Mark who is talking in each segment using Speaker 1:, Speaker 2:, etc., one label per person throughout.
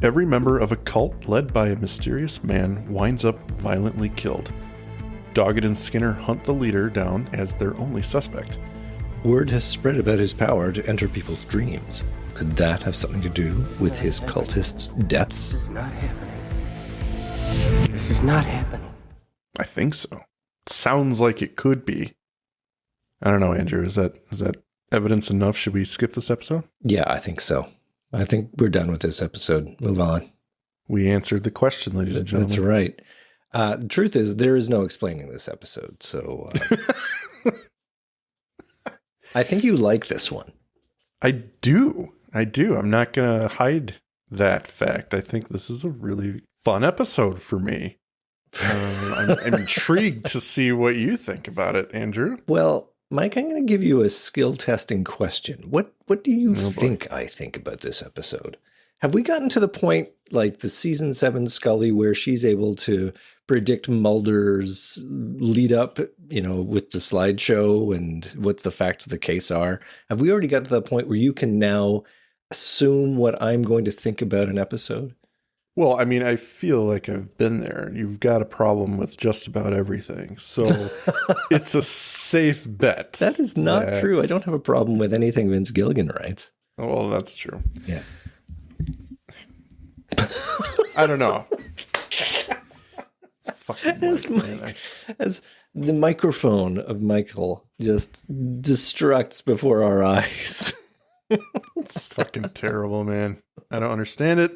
Speaker 1: Every member of a cult led by a mysterious man winds up violently killed. Doggett and Skinner hunt the leader down as their only suspect.
Speaker 2: Word has spread about his power to enter people's dreams. Could that have something to do with his cultists' deaths?
Speaker 3: This is not happening. This is not happening.
Speaker 1: I think so. Sounds like it could be. I don't know, Andrew. Is that evidence enough? Should we skip this episode?
Speaker 2: Yeah, I think so. I think we're done with this episode. Move on.
Speaker 1: We answered the question, ladies and gentlemen.
Speaker 2: That's right. The truth is, there is no explaining this episode. So I think you like this one.
Speaker 1: I do. I'm not going to hide that fact. I think this is a really fun episode for me. I'm intrigued to see what you think about it, Andrew.
Speaker 2: Well, Mike, I'm going to give you a skill testing question. What do you think I think about this episode? Have we gotten to the point like the season 7 Scully where she's able to predict Mulder's lead up, with the slideshow and what the facts of the case are? Have we already got to the point where you can now assume what I'm going to think about an episode?
Speaker 1: Well, I mean, I feel like I've been there. You've got a problem with just about everything. So it's a safe bet.
Speaker 2: That is not true. I don't have a problem with anything Vince Gilligan writes.
Speaker 1: Oh, well, that's true.
Speaker 2: Yeah.
Speaker 1: I don't know.
Speaker 2: As the microphone of Michael just destructs before our eyes.
Speaker 1: It's fucking terrible, man. I don't understand it.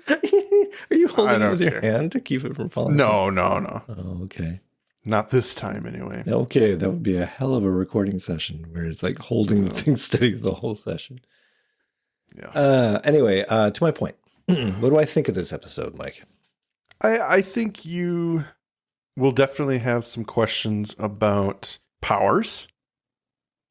Speaker 2: Are you holding it with your hand to keep it from falling?
Speaker 1: No.
Speaker 2: Oh, okay.
Speaker 1: Not this time, anyway.
Speaker 2: Okay, that would be a hell of a recording session where it's like holding the thing steady the whole session.
Speaker 1: Yeah.
Speaker 2: Anyway, to my point. What do I think of this episode, Mike?
Speaker 1: I think you will definitely have some questions about powers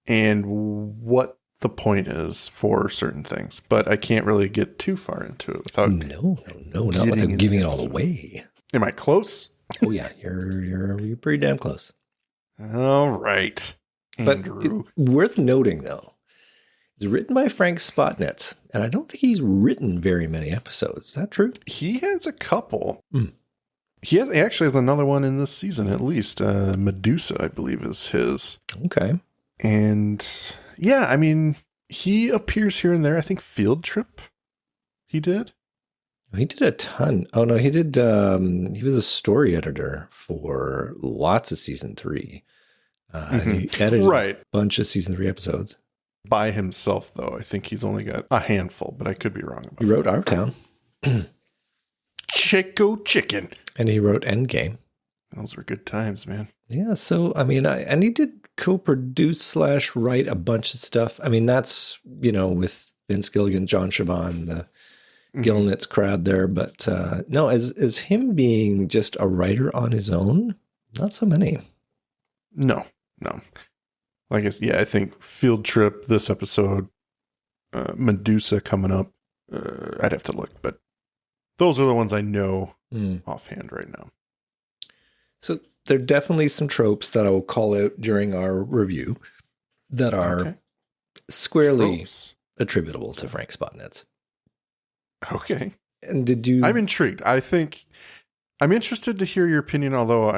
Speaker 1: and what the point is for certain things, but I can't really get too far into it without.
Speaker 2: No, not without giving it all away.
Speaker 1: Am I close?
Speaker 2: Oh yeah, you're pretty damn close.
Speaker 1: All right, Andrew.
Speaker 2: But worth noting though, it's written by Frank Spotnitz, and I don't think he's written very many episodes. Is that true?
Speaker 1: He has a couple. He actually has another one in this season, at least. Medusa, I believe, is his.
Speaker 2: Okay.
Speaker 1: And yeah, I mean, he appears here and there. I think Field Trip he did.
Speaker 2: He did a ton. Oh, no, he did. He was a story editor for lots of season 3. He edited a bunch of season 3 episodes.
Speaker 1: By himself, though. I think he's only got a handful, but I could be wrong about that.
Speaker 2: He wrote Our Town.
Speaker 1: Chico Chicken.
Speaker 2: And he wrote Endgame.
Speaker 1: Those were good times, man.
Speaker 2: Yeah, so, I mean, and he did co-produce / write a bunch of stuff. I mean, that's, with Vince Gilligan, John Chabon, the Gilnitz crowd there. But no, as him being just a writer on his own, not so many.
Speaker 1: No. Like I think Field Trip, this episode, Medusa coming up. I'd have to look, but those are the ones I know offhand right now.
Speaker 2: So there are definitely some tropes that I will call out during our review that are squarely attributable to Frank Spotnitz.
Speaker 1: Okay.
Speaker 2: And did you...
Speaker 1: I'm intrigued. I think I'm interested to hear your opinion, although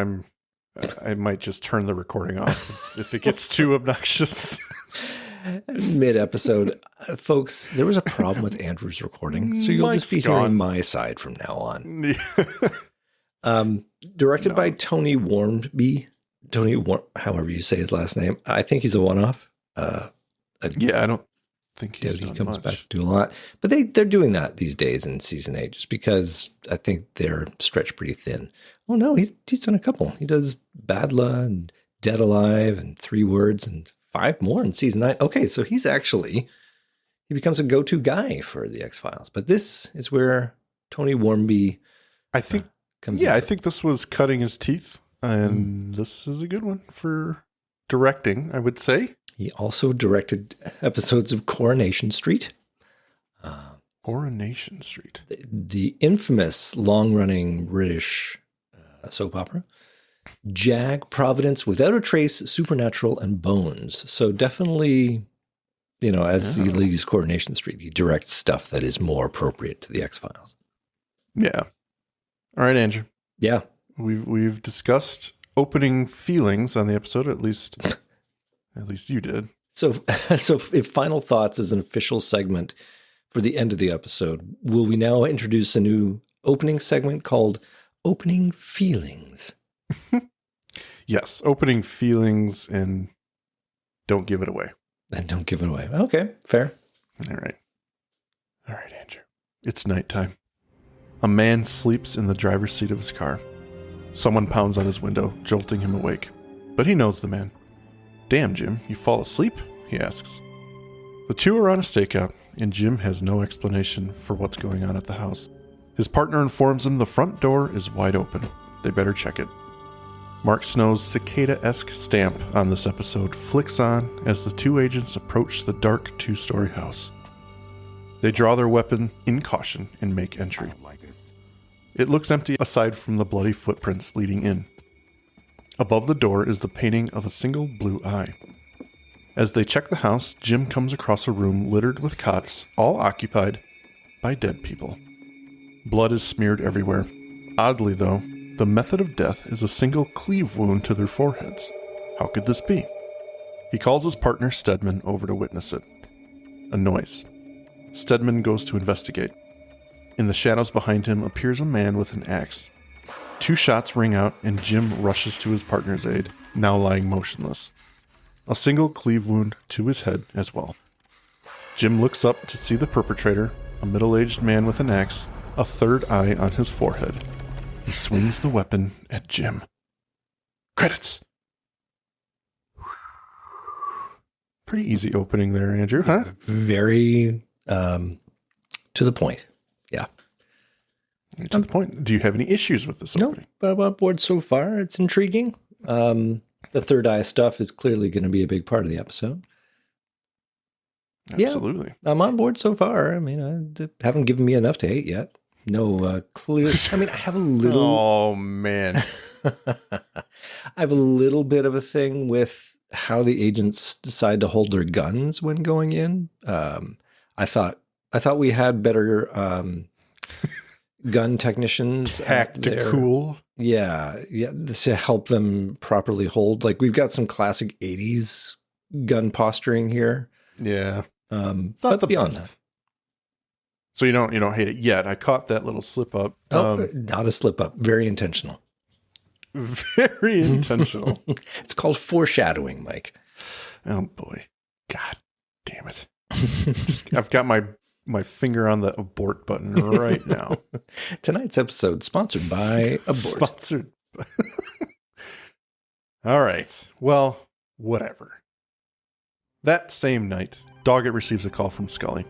Speaker 1: I might just turn the recording off if it gets too obnoxious.
Speaker 2: Mid-episode. Folks, there was a problem with Andrew's recording, so you'll just be hearing my side from now on. Directed by Tony Warmby. However you say his last name. I think he's a one-off.
Speaker 1: I don't think he
Speaker 2: comes
Speaker 1: much.
Speaker 2: back to do a lot. But they're doing that these days in season 8 just because I think they're stretched pretty thin. Oh, no, he's done a couple. He does Badla and Dead Alive and 3 Words and 5 more in season 9. Okay, so he becomes a go-to guy for the X-Files. But this is where Tony Warmby comes in.
Speaker 1: I think this was cutting his teeth, and this is a good one for directing, I would say.
Speaker 2: He also directed episodes of Coronation Street.
Speaker 1: Coronation Street.
Speaker 2: The infamous long-running British soap opera. Jag, Providence, Without a Trace, Supernatural, and Bones. So definitely, as he leaves Coronation Street, he directs stuff that is more appropriate to the X-Files.
Speaker 1: Yeah. All right, Andrew.
Speaker 2: Yeah.
Speaker 1: We've discussed opening feelings on the episode. At least you did.
Speaker 2: So if final thoughts is an official segment for the end of the episode, will we now introduce a new opening segment called Opening Feelings?
Speaker 1: Yes, opening feelings and don't give it away.
Speaker 2: And don't give it away. Okay, fair.
Speaker 1: All right, Andrew. It's nighttime. A man sleeps in the driver's seat of his car. Someone pounds on his window, jolting him awake. But he knows the man. Damn, Jim, you fall asleep? He asks. The two are on a stakeout, and Jim has no explanation for what's going on at the house. His partner informs him the front door is wide open. They better check it. Mark Snow's cicada-esque stamp on this episode flicks on as the two agents approach the dark two-story house. They draw their weapon in caution and make entry. It looks empty aside from the bloody footprints leading in. Above the door is the painting of a single blue eye. As they check the house, Jim comes across a room littered with cots, all occupied by dead people. Blood is smeared everywhere. Oddly, though, the method of death is a single cleave wound to their foreheads. How could this be? He calls his partner Stedman over to witness it. A noise. Stedman goes to investigate. In the shadows behind him appears a man with an axe. Two shots ring out and Jim rushes to his partner's aid, now lying motionless. A single cleave wound to his head as well. Jim looks up to see the perpetrator, a middle-aged man with an axe, a third eye on his forehead. He swings the weapon at Jim. Credits! Pretty easy opening there, Andrew, huh?
Speaker 2: Very to the point. Yeah.
Speaker 1: To the point. Do you have any issues with this opening?
Speaker 2: No, I'm on board so far. It's intriguing. The third eye stuff is clearly going to be a big part of the episode.
Speaker 1: Absolutely.
Speaker 2: Yeah, I'm on board so far. I mean, I haven't given me enough to hate yet. No clear. I mean, I have a little.
Speaker 1: Oh, man.
Speaker 2: I have a little bit of a thing with how the agents decide to hold their guns when going in. I thought we had better gun technicians.
Speaker 1: Tactical.
Speaker 2: Yeah, to help them properly hold. Like we've got some classic 80s gun posturing here.
Speaker 1: Yeah.
Speaker 2: It's not beyond that.
Speaker 1: So you don't hate it yet. I caught that little slip up.
Speaker 2: Not a slip up. Very intentional.
Speaker 1: Very intentional.
Speaker 2: It's called foreshadowing, Mike.
Speaker 1: Oh boy. God damn it. I've got my finger on the abort button right now.
Speaker 2: Tonight's episode sponsored by Abort.
Speaker 1: Sponsored. All right. Well, whatever. That same night, Doggett receives a call from Scully.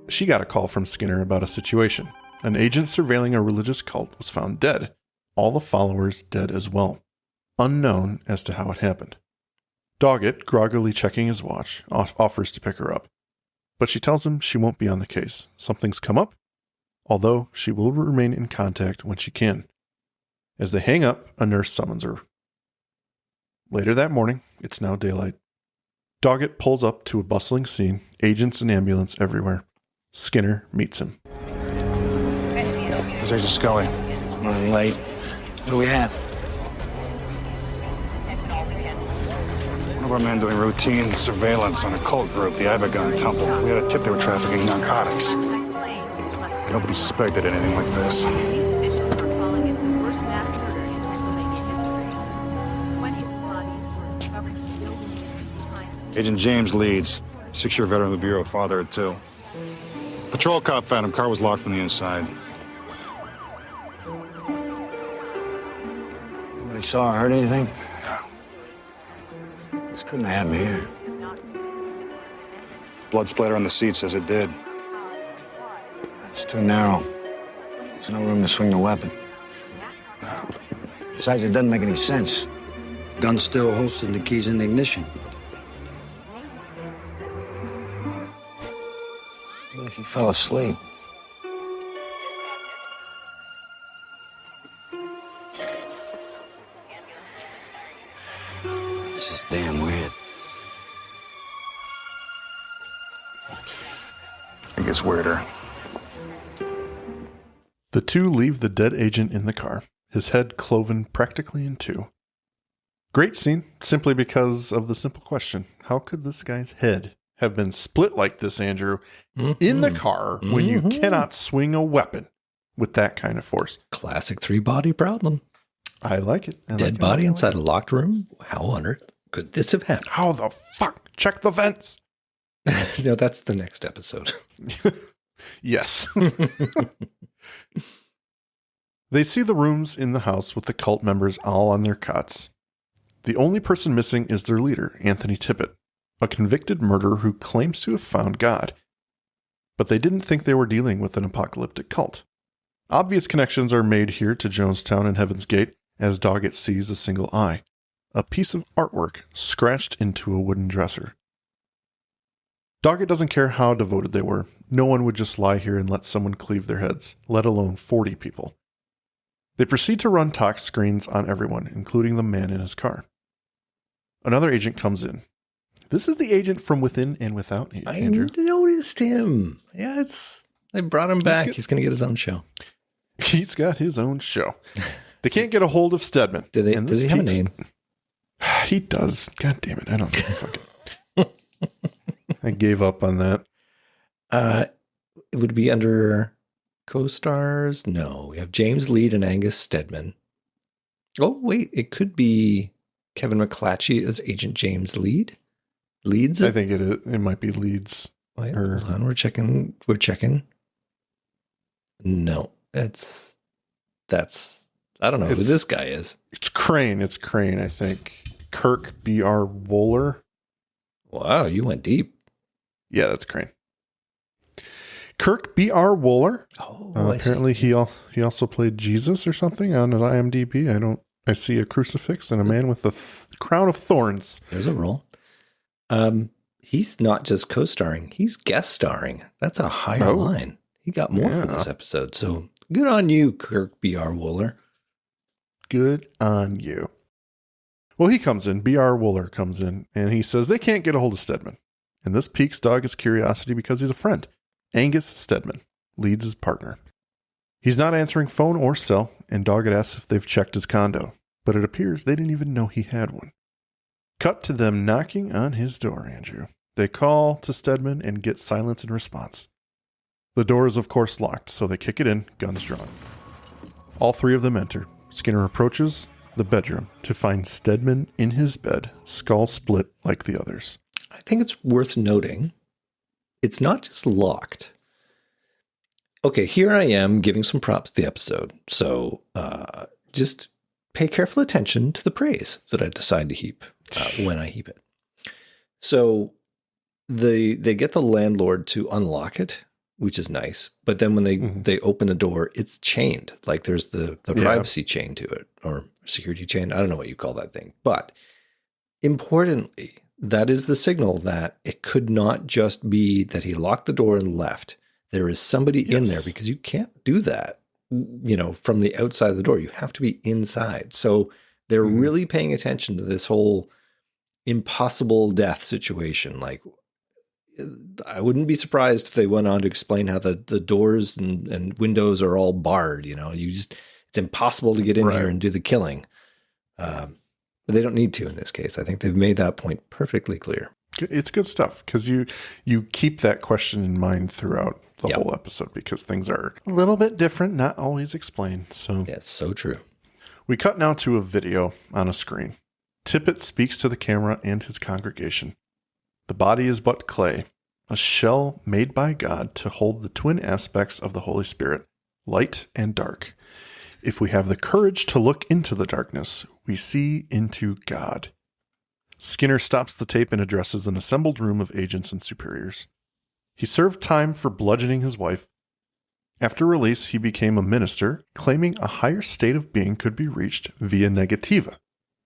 Speaker 1: She got a call from Skinner about a situation. An agent surveilling a religious cult was found dead. All the followers dead as well. Unknown as to how it happened. Doggett, groggily checking his watch, offers to pick her up. But she tells him she won't be on the case. Something's come up, although she will remain in contact when she can. As they hang up, a nurse summons her. Later that morning, it's now daylight. Doggett pulls up to a bustling scene, agents and ambulance everywhere. Skinner meets him.
Speaker 4: Where's Agent Scully?
Speaker 3: Running late. What do we have?
Speaker 4: One of our men doing routine surveillance on a cult group, the Ibagon Temple. We had a tip they were trafficking narcotics. Nobody suspected anything like this. Agent James leads. 6-year veteran of the Bureau, father of 2. Patrol cop found him. Car was locked from the inside.
Speaker 3: Nobody saw or heard anything? This couldn't have happened here.
Speaker 4: Blood splatter on the seat says it did.
Speaker 3: It's too narrow. There's no room to swing the weapon. Besides, it doesn't make any sense. Gun's still holstered, the key's in the ignition. Even if you fell asleep. This is damn weird.
Speaker 4: It gets weirder.
Speaker 1: The two leave the dead agent in the car, his head cloven practically in two. Great scene, simply because of the simple question, how could this guy's head have been split like this, Andrew, in the car when you cannot swing a weapon with that kind of force?
Speaker 2: Classic 3-body problem.
Speaker 1: I like it.
Speaker 2: Dead body inside a locked room? How on earth could this have happened?
Speaker 1: How the fuck? Check the vents.
Speaker 2: No, that's the next episode.
Speaker 1: Yes. They see the rooms in the house with the cult members all on their cots. The only person missing is their leader, Anthony Tippett, a convicted murderer who claims to have found God. But they didn't think they were dealing with an apocalyptic cult. Obvious connections are made here to Jonestown and Heaven's Gate as Doggett sees a single eye, a piece of artwork scratched into a wooden dresser. Doggett doesn't care how devoted they were. No one would just lie here and let someone cleave their heads, let alone 40 people. They proceed to run tox screens on everyone, including the man in his car. Another agent comes in. This is the agent from Within and Without, Andrew.
Speaker 2: I noticed him. Yeah, they brought him back. He's going to get his own show.
Speaker 1: He's got his own show. They can't get a hold of Stedman.
Speaker 2: Does he have a name?
Speaker 1: He does. God damn it. I don't know. Fuck it. I gave up on that.
Speaker 2: It would be under co-stars. No, we have James Lead and Angus Stedman. Oh, wait. It could be Kevin McClatchy as Agent James Lead. Leads?
Speaker 1: I think it might be Leeds.
Speaker 2: Wait, hold on. We're checking. No, that's I don't know who this guy is.
Speaker 1: It's Crane, I think. Kirk B.R. Wooler.
Speaker 2: Wow, you went deep.
Speaker 1: Yeah, that's Crane. Kirk B.R. Wooler.
Speaker 2: Oh,
Speaker 1: apparently he also played Jesus or something on the IMDb. I see a crucifix and a man with a crown of thorns.
Speaker 2: There's a role. He's not just co-starring, he's guest starring. That's a higher line. He got more for this episode. So good on you, Kirk B.R. Wooler.
Speaker 1: Good on you. Well, he comes in, B.R. Wooler comes in, and he says they can't get a hold of Stedman. And this piques Doggett's curiosity because he's a friend. Angus Stedman, Leeds' partner. He's not answering phone or cell, and Doggett asks if they've checked his condo. But it appears they didn't even know he had one. Cut to them knocking on his door, Andrew. They call to Stedman and get silence in response. The door is, of course, locked, so they kick it in, guns drawn. All three of them enter. Skinner approaches the bedroom to find Stedman in his bed, skull split like the others.
Speaker 2: I think it's worth noting, it's not just locked. Okay, here I am giving some props to the episode. So just pay careful attention to the praise that I decide to heap when I heap it. So they get the landlord to unlock it, which is nice. But then when they open the door, it's chained. Like there's the privacy chain to it, or security chain. I don't know what you call that thing. But importantly, that is the signal that it could not just be that he locked the door and left. There is somebody in there, because you can't do that, from the outside of the door. You have to be inside. So they're really paying attention to this whole impossible death situation. Like, I wouldn't be surprised if they went on to explain how the doors and windows are all barred. It's impossible to get in here and do the killing. But they don't need to in this case. I think they've made that point perfectly clear.
Speaker 1: It's good stuff because you keep that question in mind throughout the whole episode, because things are a little bit different, not always explained. So
Speaker 2: that's so true.
Speaker 1: We cut now to a video on a screen. Tippett speaks to the camera and his congregation. The body is but clay, a shell made by God to hold the twin aspects of the Holy Spirit, light and dark. If we have the courage to look into the darkness, we see into God. Skinner stops the tape and addresses an assembled room of agents and superiors. He served time for bludgeoning his wife. After release, he became a minister, claiming a higher state of being could be reached via Negativa,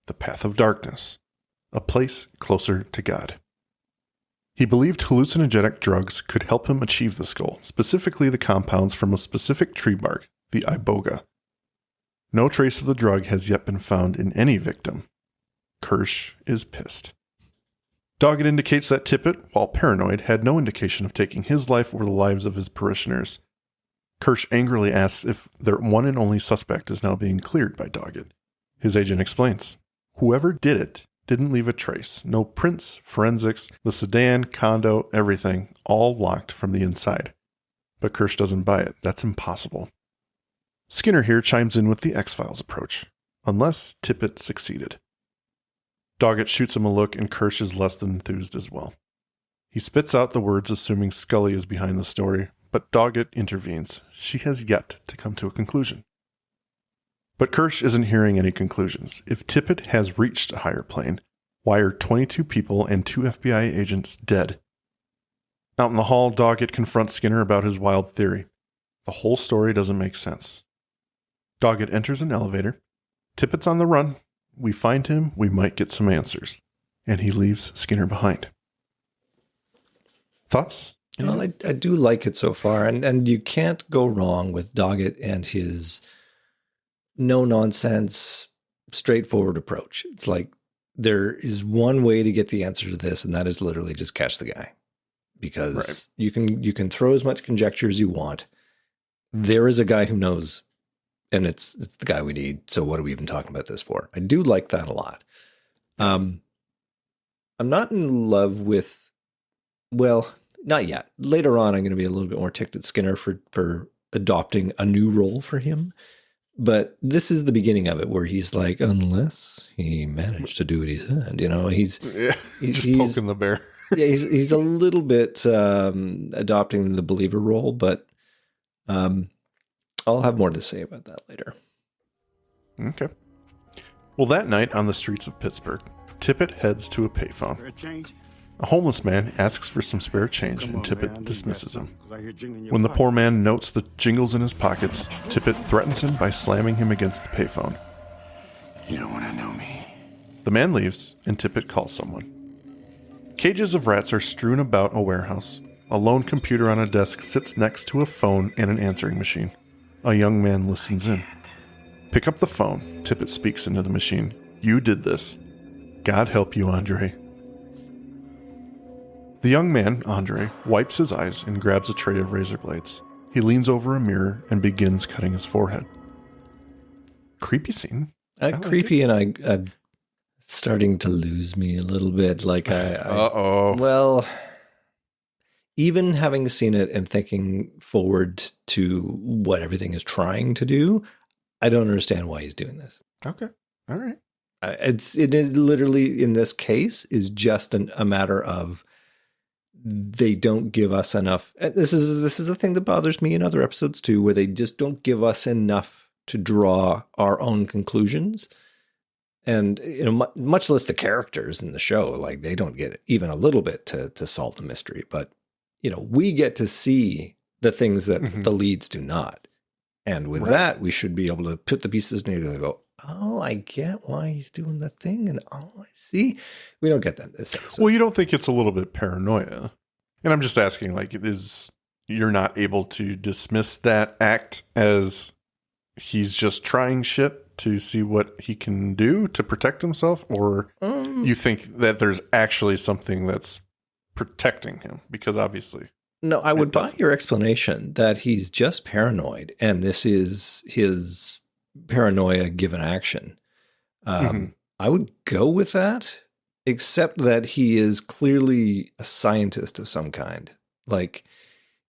Speaker 1: the path of darkness, a place closer to God. He believed hallucinogenic drugs could help him achieve this goal, specifically the compounds from a specific tree bark, the iboga. No trace of the drug has yet been found in any victim. Kirsch is pissed. Doggett indicates that Tippett, while paranoid, had no indication of taking his life or the lives of his parishioners. Kirsch angrily asks if their one and only suspect is now being cleared by Doggett. His agent explains, whoever did it didn't leave a trace. No prints, forensics, the sedan, condo, everything, all locked from the inside. But Kirsch doesn't buy it. That's impossible. Skinner here chimes in with the X-Files approach. Unless Tippett succeeded. Doggett shoots him a look, and Kirsch is less than enthused as well. He spits out the words assuming Scully is behind the story, but Doggett intervenes. She has yet to come to a conclusion. But Kirsch isn't hearing any conclusions. If Tippett has reached a higher plane, why are 22 people and 2 FBI agents dead? Out in the hall, Doggett confronts Skinner about his wild theory. The whole story doesn't make sense. Doggett enters an elevator. Tippett's on the run. We find him, we might get some answers. And he leaves Skinner behind. Thoughts?
Speaker 2: Well, I do like it so far. And you can't go wrong with Doggett and his no-nonsense, straightforward approach. It's like there is one way to get the answer to this, and that is literally just catch the guy. Because you can throw as much conjecture as you want. There is a guy who knows, and it's the guy we need. So what are we even talking about this for? I do like that a lot. I'm not in love with, well, not yet. Later on, I'm going to be a little bit more ticked at Skinner for adopting a new role for him. But this is the beginning of it, where he's like, unless he managed to do what he said, he's
Speaker 1: poking the bear.
Speaker 2: Yeah, he's a little bit adopting the believer role, but I'll have more to say about that later.
Speaker 1: Okay. Well, that night on the streets of Pittsburgh, Tippett heads to a payphone. A homeless man asks for some spare change, and Tippett dismisses him. When the poor man notes the jingles in his pockets, Tippett threatens him by slamming him against the payphone.
Speaker 3: You don't want to know me.
Speaker 1: The man leaves, and Tippett calls someone. Cages of rats are strewn about a warehouse. A lone computer on a desk sits next to a phone and an answering machine. A young man listens in. Pick up the phone, Tippett speaks into the machine. You did this. God help you, Andre. The young man, Andre, wipes his eyes and grabs a tray of razor blades. He leans over a mirror and begins cutting his forehead. Creepy scene.
Speaker 2: Creepy, and I starting to lose me a little bit. Like
Speaker 1: Uh-oh.
Speaker 2: Well, even having seen it and thinking forward to what everything is trying to do, I don't understand why he's doing this.
Speaker 1: Okay. All right.
Speaker 2: It is literally, in this case, is just a matter of they don't give us enough. This is the thing that bothers me in other episodes too, where they just don't give us enough to draw our own conclusions. And, much less the characters in the show, like they don't get even a little bit to solve the mystery. But, we get to see the things that the leads do not. And with that, we should be able to put the pieces together and go, oh, I get why he's doing the thing. And oh, I see. We don't get that this episode.
Speaker 1: Well, you don't think it's a little bit paranoia? And I'm just asking, you're not able to dismiss that act as he's just trying shit to see what he can do to protect himself? Or you think that there's actually something that's protecting him? Because obviously...
Speaker 2: No, I would buy your explanation that he's just paranoid, and this is his paranoia given action. I would go with that, except that he is clearly a scientist of some kind. Like,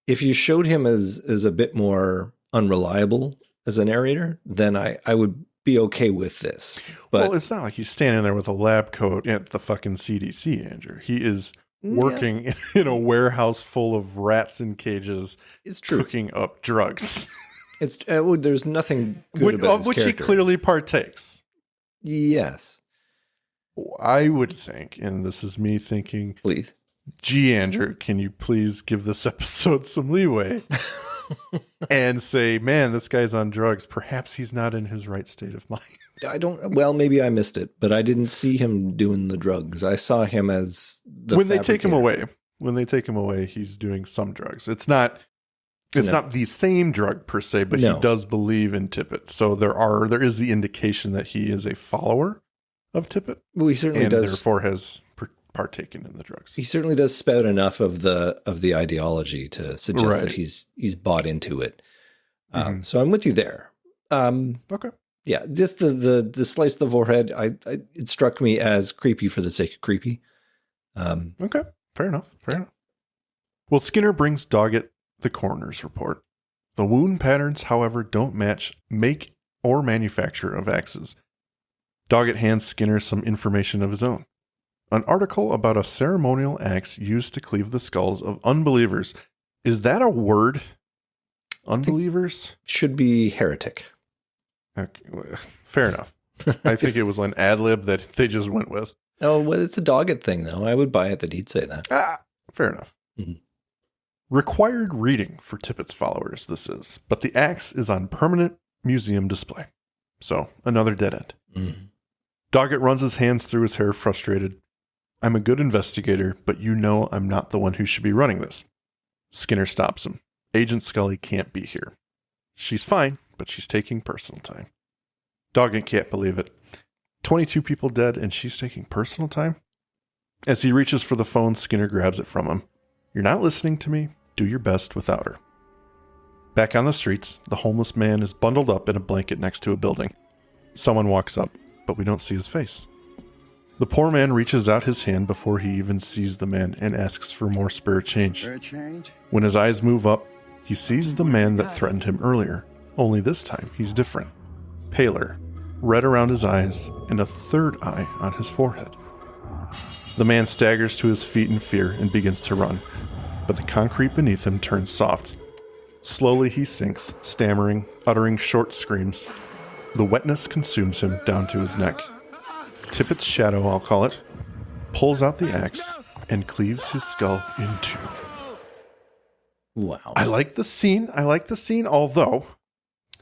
Speaker 2: if you showed him as a bit more unreliable as a narrator, then I would be okay with this. But
Speaker 1: well, it's not like he's standing there with a lab coat at the fucking CDC, Andrew. He is working in a warehouse full of rats in cages.
Speaker 2: It's true.
Speaker 1: Cooking up drugs.
Speaker 2: It's there's nothing good about his
Speaker 1: which
Speaker 2: character.
Speaker 1: He clearly partakes.
Speaker 2: Yes.
Speaker 1: I would think, and this is me thinking,
Speaker 2: please,
Speaker 1: gee, Andrew, can you please give this episode some leeway and say, man, this guy's on drugs. Perhaps he's not in his right state of mind.
Speaker 2: Well, maybe I missed it, but I didn't see him doing the drugs. I saw him as
Speaker 1: when they take him away, he's doing some drugs. It's not the same drug per se, but he does believe in Tippett. So there is the indication that he is a follower of Tippett.
Speaker 2: Well, he certainly does,
Speaker 1: therefore has partaken in the drugs.
Speaker 2: He certainly does spout enough of the ideology to suggest that he's bought into it. So I'm with you there.
Speaker 1: Okay.
Speaker 2: Yeah, just the slice of the forehead, it struck me as creepy for the sake of creepy.
Speaker 1: Okay, fair enough. Well, Skinner brings Doggett the coroner's report. The wound patterns, however, don't match make or manufacture of axes. Doggett hands Skinner some information of his own. An article about a ceremonial axe used to cleave the skulls of unbelievers. Is that a word? Unbelievers?
Speaker 2: Should be heretic.
Speaker 1: Okay, fair enough. I think it was an ad lib that they just went with.
Speaker 2: Oh, well, it's a Doggett thing, though. I would buy it that he'd say that.
Speaker 1: Fair enough. Mm-hmm. Required reading for Tippett's followers, this is. But the axe is on permanent museum display. So, another dead end.
Speaker 2: Mm-hmm.
Speaker 1: Doggett runs his hands through his hair, frustrated. I'm a good investigator, but you know I'm not the one who should be running this. Skinner stops him. Agent Scully can't be here. She's fine, but she's taking personal time. Doggett can't believe it. 22 people dead, and she's taking personal time? As he reaches for the phone, Skinner grabs it from him. You're not listening to me? Do your best without her. Back on the streets, the homeless man is bundled up in a blanket next to a building. Someone walks up, but we don't see his face. The poor man reaches out his hand before he even sees the man and asks for more spare change. When his eyes move up, he sees the man that threatened him earlier, only this time he's different. Paler, red around his eyes, and a third eye on his forehead. The man staggers to his feet in fear and begins to run, but the concrete beneath him turns soft. Slowly he sinks, stammering, uttering short screams. The wetness consumes him down to his neck. Tippett's shadow, I'll call it, pulls out the axe and cleaves his skull in two.
Speaker 2: Wow.
Speaker 1: I like the scene, although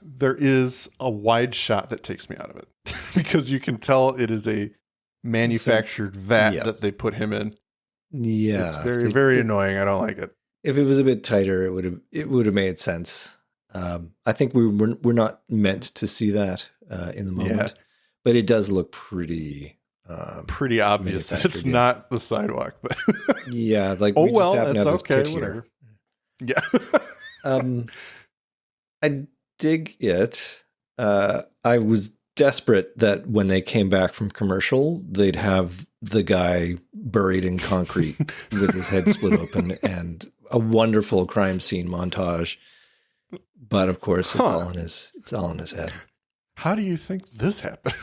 Speaker 1: there is a wide shot that takes me out of it. Because you can tell it is a manufactured vat that they put him in.
Speaker 2: Yeah.
Speaker 1: It's very, very annoying. I don't like it.
Speaker 2: If it was a bit tighter, it would have made sense. I think we're not meant to see that in the moment.
Speaker 1: Yeah.
Speaker 2: But it does look pretty
Speaker 1: obvious that it's not the sidewalk. But
Speaker 2: yeah, like
Speaker 1: we
Speaker 2: just happen to have this
Speaker 1: okay,
Speaker 2: pit
Speaker 1: whatever.
Speaker 2: Here.
Speaker 1: Yeah.
Speaker 2: I dig it. I was desperate that when they came back from commercial, they'd have the guy buried in concrete with his head split open and a wonderful crime scene montage. But of course, it's all in his head.
Speaker 1: How do you think this happened?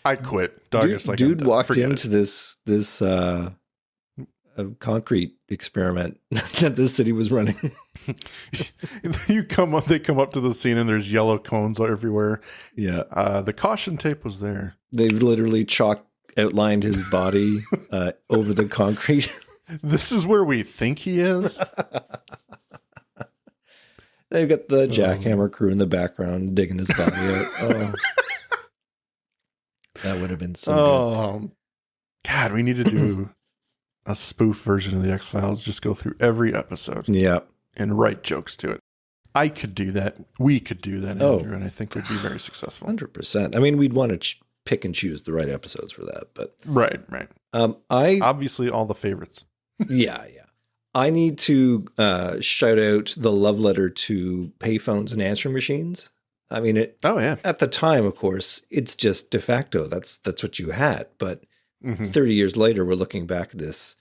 Speaker 1: I quit.
Speaker 2: Dude walked into this concrete experiment that the city was running.
Speaker 1: They come up to the scene and there's yellow cones everywhere.
Speaker 2: Yeah.
Speaker 1: The caution tape was there.
Speaker 2: They literally outlined his body over the concrete.
Speaker 1: This is where we think he is.
Speaker 2: They've got the jackhammer crew in the background digging his body out. Oh. That would have been so good.
Speaker 1: God, we need to do a spoof version of the X-Files. Just go through every episode.
Speaker 2: Yeah.
Speaker 1: And write jokes to it. I could do that. We could do that, Andrew, and I think we'd be very successful.
Speaker 2: 100%. I mean, we'd want to pick and choose the right episodes for that, but
Speaker 1: right. Obviously all the favorites.
Speaker 2: Yeah. I need to shout out the love letter to payphones and answering machines. I mean, at the time, of course, it's just de facto. That's what you had. But 30 years later, we're looking back at this,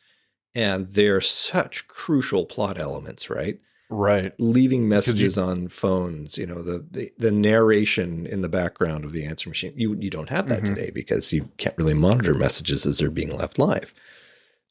Speaker 2: and they're such crucial plot elements, right?
Speaker 1: Right.
Speaker 2: Leaving messages on phones, the narration in the background of the answer machine. You don't have that today because you can't really monitor messages as they're being left live.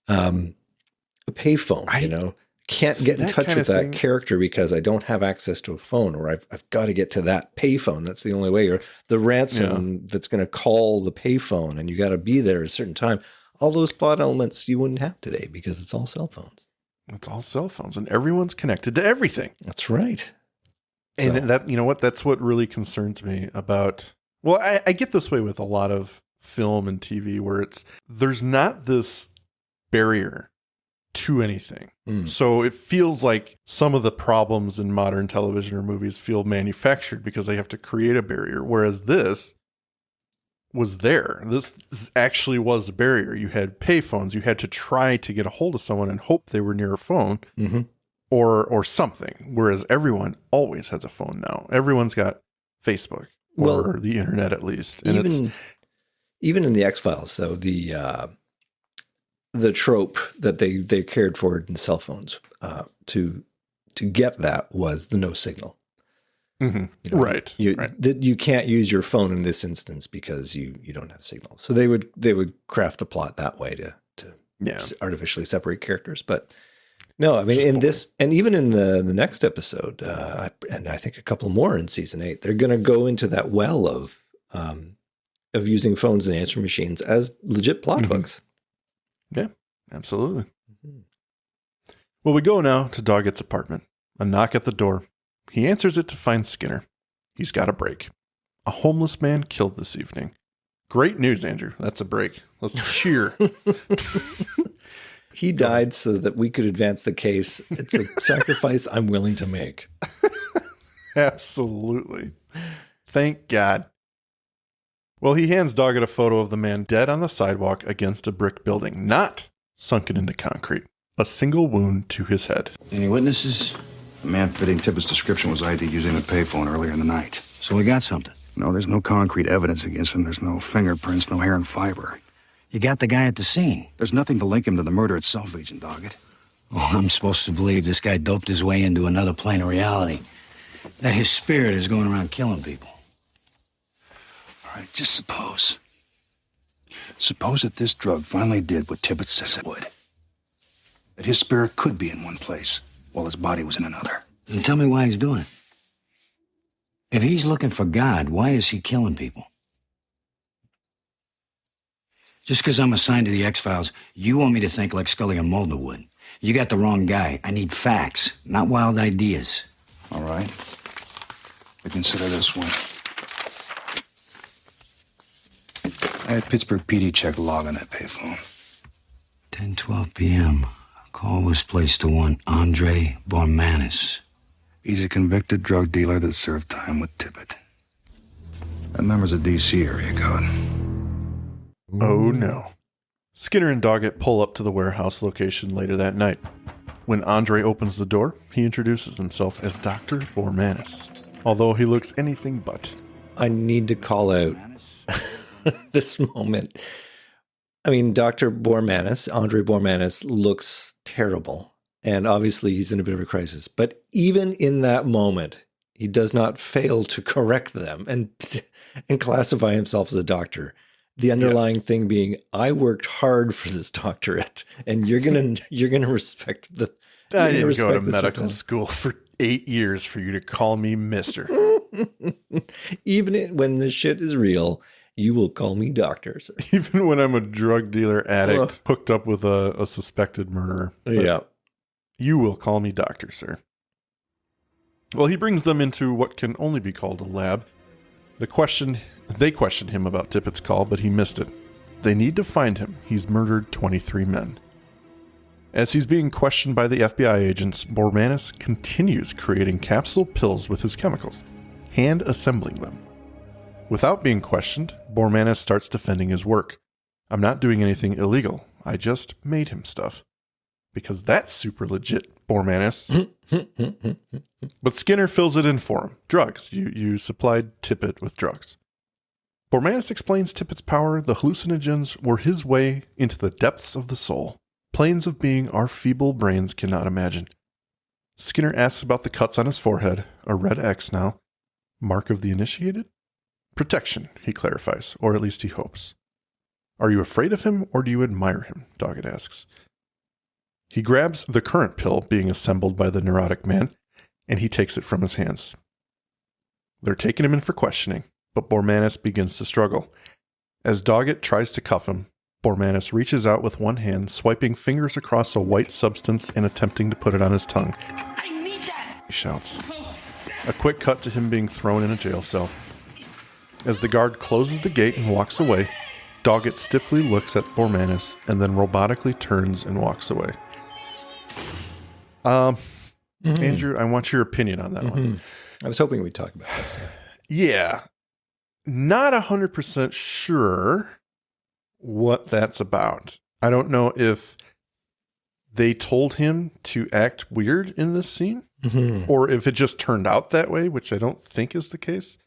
Speaker 2: A payphone, can't get in touch with that character because I don't have access to a phone, or I've got to get to that payphone. That's the only way. Or the ransom that's going to call the payphone, and you got to be there at a certain time. All those plot elements you wouldn't have today because it's all cell phones.
Speaker 1: It's all cell phones, and everyone's connected to everything.
Speaker 2: That's right.
Speaker 1: And that's what really concerns me about. Well, I get this way with a lot of film and TV where there's not this barrier to anything. So it feels like some of the problems in modern television or movies feel manufactured because they have to create a barrier. Whereas this was there. This actually was a barrier. You had payphones. You had to try to get a hold of someone and hope they were near a phone or something. Whereas everyone always has a phone now. Everyone's got Facebook or the internet at least. And
Speaker 2: even in the X-Files, though, the trope that they cared for in cell phones to get that was the no signal.
Speaker 1: Mm-hmm.
Speaker 2: Right. You can't use your phone in this instance because you don't have signal. So they would craft a plot that way to artificially separate characters. But no, I mean, in this, and even in the next episode, and I think a couple more in season 8, they're going to go into that well of using phones and answering machines as legit plot hooks.
Speaker 1: Yeah, absolutely. Mm-hmm. Well, we go now to Doggett's apartment. A knock at the door. He answers it to find Skinner. He's got a break. A homeless man killed this evening. Great news, Andrew. That's a break. Let's cheer.
Speaker 2: He died so that we could advance the case. It's a sacrifice I'm willing to make.
Speaker 1: Absolutely. Thank God. Well, he hands Doggett a photo of the man dead on the sidewalk against a brick building, not sunken into concrete. A single wound to his head.
Speaker 3: Any witnesses?
Speaker 4: The man fitting Tippett's description was ID'd using a payphone earlier in the night.
Speaker 3: So we got something.
Speaker 4: No, there's no concrete evidence against him. There's no fingerprints, no hair and fiber.
Speaker 3: You got the guy at the scene.
Speaker 4: There's nothing to link him to the murder itself, Agent Doggett.
Speaker 3: Oh, I'm supposed to believe this guy doped his way into another plane of reality. That his spirit is going around killing people.
Speaker 4: All right, just suppose. Suppose that this drug finally did what Tippett said it would. That his spirit could be in one place, while his body was in another.
Speaker 3: Then tell me why he's doing it. If he's looking for God, why is he killing people? Just because I'm assigned to the X-Files, you want me to think like Scully and Mulder would. You got the wrong guy. I need facts, not wild ideas.
Speaker 4: All right. But consider this one. I had Pittsburgh PD check log on that payphone.
Speaker 3: 10:12 p.m. A call was placed to one Andre Bormanis.
Speaker 4: He's a convicted drug dealer that served time with Tippett. That number's a D.C. area code.
Speaker 1: Oh no. Skinner and Doggett pull up to the warehouse location later that night. When Andre opens the door, he introduces himself as Dr. Bormanis, although he looks anything but.
Speaker 2: I need to call out this moment. I mean, Dr. Bormanis, Andre Bormanis, looks terrible. And obviously he's in a bit of a crisis. But even in that moment, he does not fail to correct them and classify himself as a doctor. The underlying thing being, I worked hard for this doctorate, and you're gonna respect the.
Speaker 1: I didn't go to medical school for 8 years for you to call me Mister.
Speaker 2: Even when the shit is real, you will call me doctor, sir.
Speaker 1: Even when I'm a drug dealer addict hooked up with a suspected murderer.
Speaker 2: Yeah.
Speaker 1: You will call me doctor, sir. Well, he brings them into what can only be called a lab. They question him about Tippett's call, but he missed it. They need to find him. He's murdered 23 men. As he's being questioned by the FBI agents, Bormanis continues creating capsule pills with his chemicals, hand assembling them. Without being questioned, Bormanis starts defending his work. I'm not doing anything illegal. I just made him stuff. Because that's super legit, Bormanis. But Skinner fills it in for him. Drugs. You supplied Tippett with drugs. Bormanis explains Tippett's power. The hallucinogens were his way into the depths of the soul. Planes of being our feeble brains cannot imagine. Skinner asks about the cuts on his forehead. A red X now. Mark of the initiated? Protection, he clarifies. Or at least he hopes. Are you afraid of him or do you admire him? Doggett asks. He grabs the current pill being assembled by the neurotic man, and he takes it from his hands. They're taking him in for questioning, but Bormanis begins to struggle. As Doggett tries to cuff him, Bormanis reaches out with one hand, swiping fingers across a white substance and attempting to put it on his tongue.
Speaker 5: I need that!
Speaker 1: He shouts. A quick cut to him being thrown in a jail cell. As the guard closes the gate and walks away, Doggett stiffly looks at Bormanis and then robotically turns and walks away. Andrew, I want your opinion on that one.
Speaker 2: I was hoping we'd talk about this.
Speaker 1: Yeah. Not 100% sure what that's about. I don't know if they told him to act weird in this scene, or if it just turned out that way, which I don't think is the case.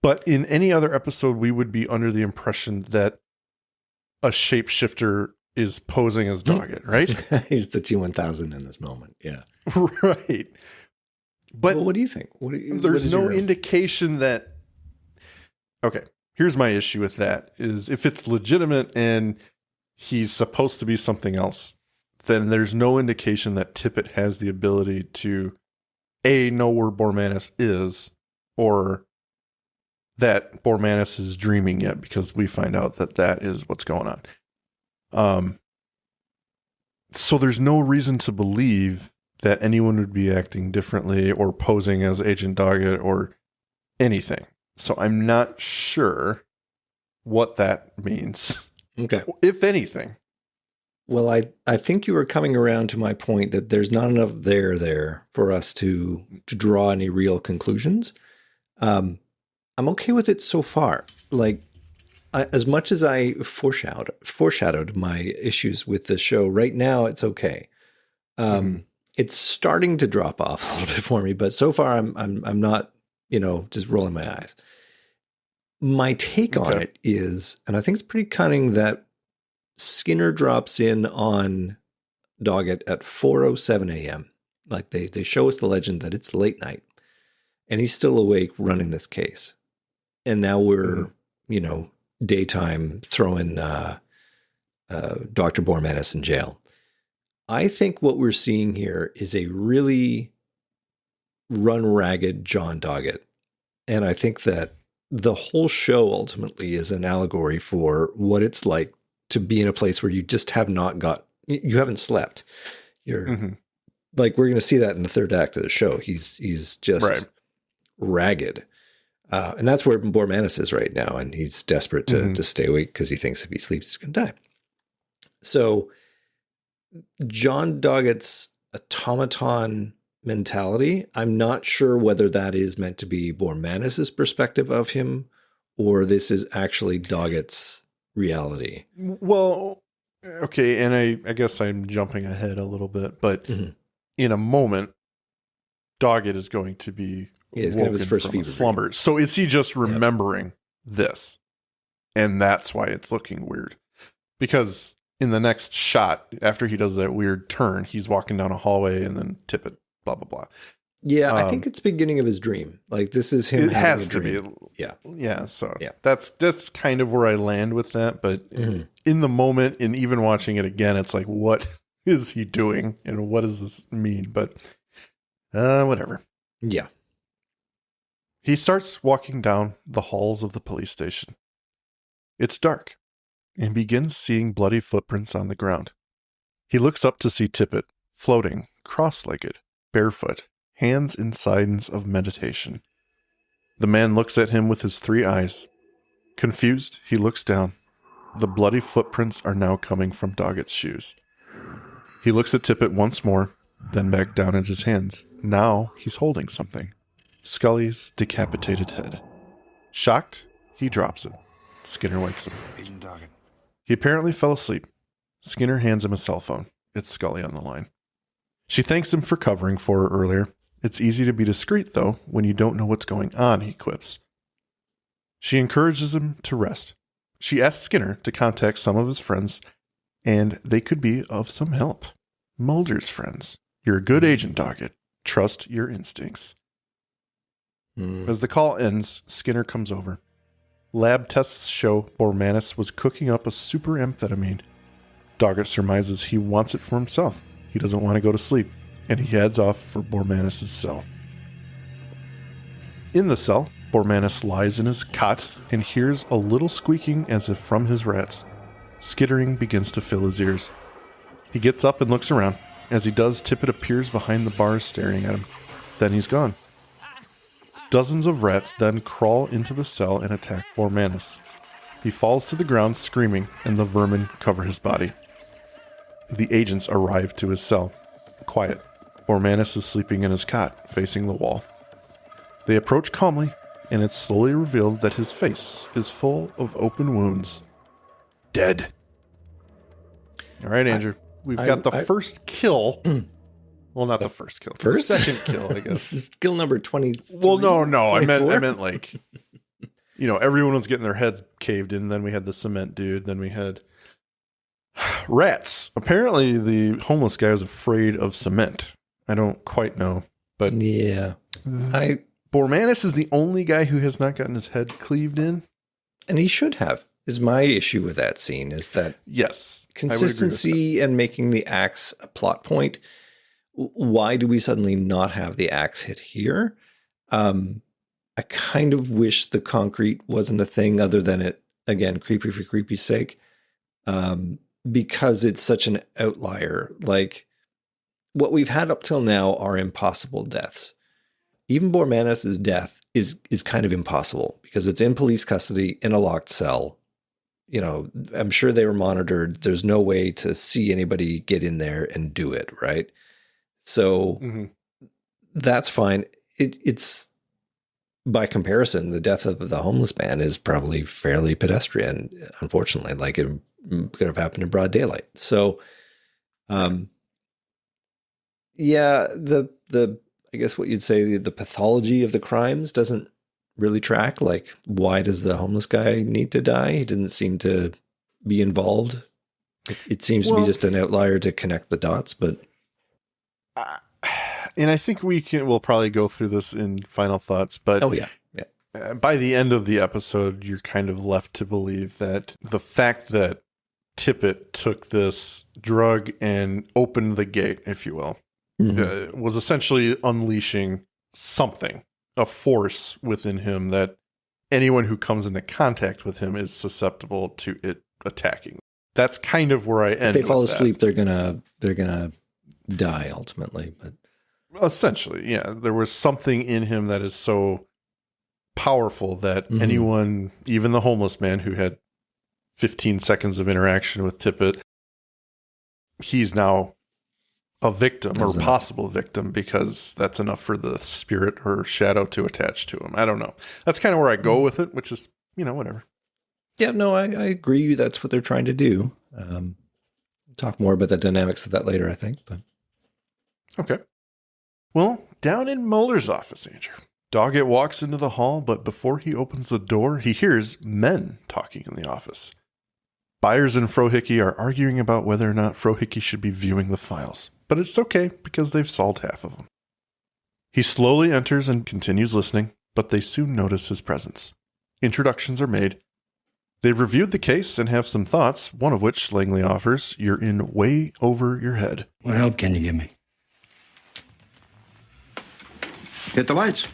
Speaker 1: But in any other episode, we would be under the impression that a shapeshifter is posing as Doggett, right?
Speaker 2: He's the T-1000 in this moment. Yeah.
Speaker 1: Right. But
Speaker 2: well, what do you think?
Speaker 1: There's no indication that... Okay, here's my issue with that, is if it's legitimate and he's supposed to be something else, then there's no indication that Tippett has the ability to, A, know where Bormanis is, or that Bormanis is dreaming yet, because we find out that that is what's going on. So there's no reason to believe that anyone would be acting differently or posing as Agent Doggett or anything. So I'm not sure what that means.
Speaker 2: Okay.
Speaker 1: If anything.
Speaker 2: Well, I think you were coming around to my point that there's not enough there for us to draw any real conclusions. I'm okay with it so far. Like, as much as I foreshadowed my issues with the show, right now it's okay. It's starting to drop off a little bit for me, but so far I'm not, just rolling my eyes. My take on it is, and I think it's pretty cunning, that Skinner drops in on Doggett at 4:07 a.m. Like they show us the legend that it's late night, and he's still awake running this case. And now we're, daytime throwing Dr. Bormanis in jail. I think what we're seeing here is a really run ragged John Doggett. And I think that the whole show ultimately is an allegory for what it's like to be in a place where you just you haven't slept. You're like, we're going to see that in the third act of the show. He's just ragged. And that's where Bormanis is right now. And he's desperate to stay awake because he thinks if he sleeps, he's going to die. So John Doggett's automaton mentality, I'm not sure whether that is meant to be Bormanis's perspective of him, or this is actually Doggett's reality.
Speaker 1: Well, okay, and I guess I'm jumping ahead a little bit, but in a moment, Doggett is going to be
Speaker 2: he's going to have his first fever
Speaker 1: slumber. So is he just remembering this? And that's why it's looking weird. Because in the next shot, after he does that weird turn, he's walking down a hallway and then Tippett, blah, blah, blah.
Speaker 2: Yeah, I think it's beginning of his dream. Like, this is him.
Speaker 1: It has to be.
Speaker 2: Yeah.
Speaker 1: Yeah. So that's kind of where I land with that. But in the moment, and even watching it again, it's like, what is he doing? And what does this mean? But whatever.
Speaker 2: Yeah.
Speaker 1: He starts walking down the halls of the police station. It's dark and begins seeing bloody footprints on the ground. He looks up to see Tippett, floating, cross-legged, barefoot, hands in signs of meditation. The man looks at him with his 3 eyes. Confused, he looks down. The bloody footprints are now coming from Doggett's shoes. He looks at Tippett once more, then back down at his hands. Now he's holding something. Scully's decapitated head. Shocked, he drops it. Skinner wakes him.
Speaker 4: Agent Doggett.
Speaker 1: He apparently fell asleep. Skinner hands him a cell phone. It's Scully on the line. She thanks him for covering for her earlier. It's easy to be discreet, though, when you don't know what's going on, he quips. She encourages him to rest. She asks Skinner to contact some of his friends, and they could be of some help. Mulder's friends. You're a good agent, Doggett. Trust your instincts. As the call ends, Skinner comes over. Lab tests show Bormanis was cooking up a super amphetamine. Doggett surmises he wants it for himself. He doesn't want to go to sleep, and he heads off for Bormanis' cell. In the cell, Bormanis lies in his cot and hears a little squeaking as if from his rats. Skittering begins to fill his ears. He gets up and looks around. As he does, Tippett appears behind the bars staring at him. Then he's gone. Dozens of rats then crawl into the cell and attack Bormanis. He falls to the ground screaming, and the vermin cover his body. The agents arrive to his cell. Quiet. Bormanis is sleeping in his cot, facing the wall. They approach calmly, and it's slowly revealed that his face is full of open wounds. Dead. All right, Andrew. we've got the first kill. Well, not the first kill.
Speaker 2: First?
Speaker 1: The second kill, I guess.
Speaker 2: This is kill number 20.
Speaker 1: Well, no. I
Speaker 2: 24?
Speaker 1: meant like, everyone was getting their heads caved in. Then we had the cement dude. Then we had rats. Apparently, the homeless guy was afraid of cement. I don't quite know, but
Speaker 2: yeah,
Speaker 1: Bormanis is the only guy who has not gotten his head cleaved in,
Speaker 2: and he should have. Is my issue with that scene is that
Speaker 1: yes,
Speaker 2: consistency and making the axe a plot point. Why do we suddenly not have the axe hit here? I kind of wish the concrete wasn't a thing other than it, again, creepy for creepy's sake, because it's such an outlier. Like, what we've had up till now are impossible deaths. Even Bormanis' death is kind of impossible because it's in police custody in a locked cell. I'm sure they were monitored. There's no way to see anybody get in there and do it, right? So that's fine. It's by comparison, the death of the homeless man is probably fairly pedestrian, unfortunately. Like, it could have happened in broad daylight. So, yeah, the I guess what you'd say the pathology of the crimes doesn't really track. Like, why does the homeless guy need to die? He didn't seem to be involved. It seems to be just an outlier to connect the dots, but.
Speaker 1: And I think we'll probably go through this in final thoughts, but by the end of the episode, you're kind of left to believe that the fact that Tippett took this drug and opened the gate, if you will, was essentially unleashing something, a force within him that anyone who comes into contact with him is susceptible to it attacking. That's kind of where I end.
Speaker 2: If they fall asleep, they're gonna die ultimately. But
Speaker 1: essentially, yeah, there was something in him that is so powerful that anyone, even the homeless man who had 15 seconds of interaction with Tippett, he's now a victim or possible victim because that's enough for the spirit or shadow to attach to him. I don't know. That's kind of where I go with it, which is, whatever.
Speaker 2: Yeah, no, I agree. That's what they're trying to do. Talk more about the dynamics of that later, I think. But
Speaker 1: okay. Well, down in Mulder's office, Andrew, Doggett walks into the hall, but before he opens the door, he hears men talking in the office. Byers and Frohickey are arguing about whether or not Frohickey should be viewing the files, but it's okay because they've solved half of them. He slowly enters and continues listening, but they soon notice his presence. Introductions are made. They've reviewed the case and have some thoughts, one of which Langley offers, you're in way over your head.
Speaker 3: What help can you give me?
Speaker 5: Hit the lights.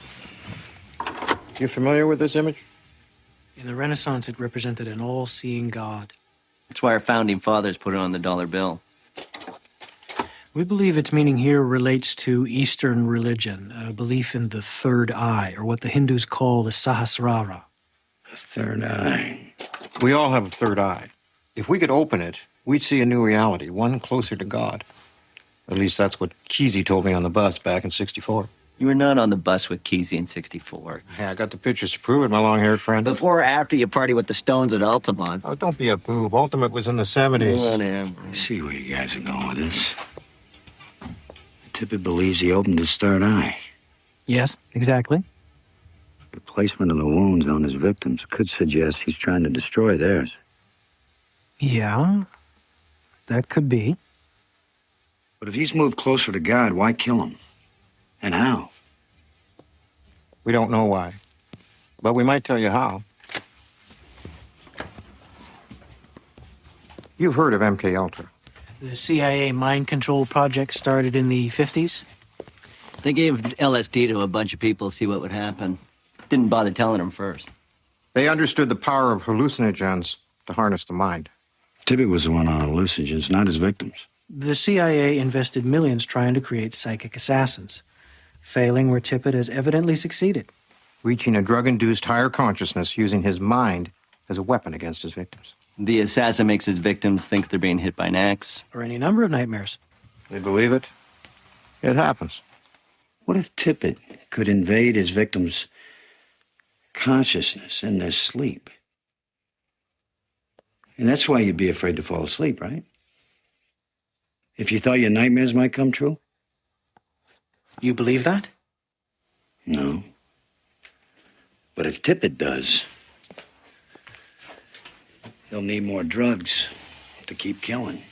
Speaker 5: You familiar with this image?
Speaker 6: In the Renaissance, it represented an all-seeing God.
Speaker 7: That's why our founding fathers put it on the dollar bill.
Speaker 6: We believe its meaning here relates to Eastern religion, a belief in the third eye, or what the Hindus call the Sahasrara.
Speaker 3: The third eye.
Speaker 5: We all have a third eye. If we could open it, we'd see a new reality, one closer to God. At least that's what Kesey told me on the bus back in '64.
Speaker 7: You were not on the bus with Kesey in '64.
Speaker 5: Yeah, I got the pictures to prove it, my long-haired friend.
Speaker 7: Before or after you party with the Stones at Altamont?
Speaker 5: Oh, don't be a boob. Ultimate was in the '70s.
Speaker 7: Whatever.
Speaker 3: I see where you guys are going with this. Tippett believes he opened his third eye.
Speaker 6: Yes, exactly.
Speaker 3: The placement of the wounds on his victims could suggest he's trying to destroy theirs.
Speaker 6: Yeah, that could be.
Speaker 3: But if he's moved closer to God, why kill him? And how?
Speaker 5: We don't know why. But we might tell you how. You've heard of MK Ultra.
Speaker 6: The CIA mind control project started in the 50s.
Speaker 7: They gave LSD to a bunch of people to see what would happen. Didn't bother telling them first.
Speaker 5: They understood the power of hallucinogens to harness the mind.
Speaker 3: Tippett was the one on hallucinogens, not his victims.
Speaker 6: The CIA invested millions trying to create psychic assassins, failing where Tippett has evidently succeeded.
Speaker 5: Reaching a drug-induced higher consciousness using his mind as a weapon against his victims.
Speaker 7: The assassin makes his victims think they're being hit by an axe.
Speaker 6: Or any number of nightmares.
Speaker 5: They believe it. It happens.
Speaker 3: What if Tippett could invade his victims' consciousness in their sleep? And that's why you'd be afraid to fall asleep, right? If you thought your nightmares might come true?
Speaker 6: You believe that?
Speaker 3: No. But if Tippett does, he'll need more drugs to keep killing.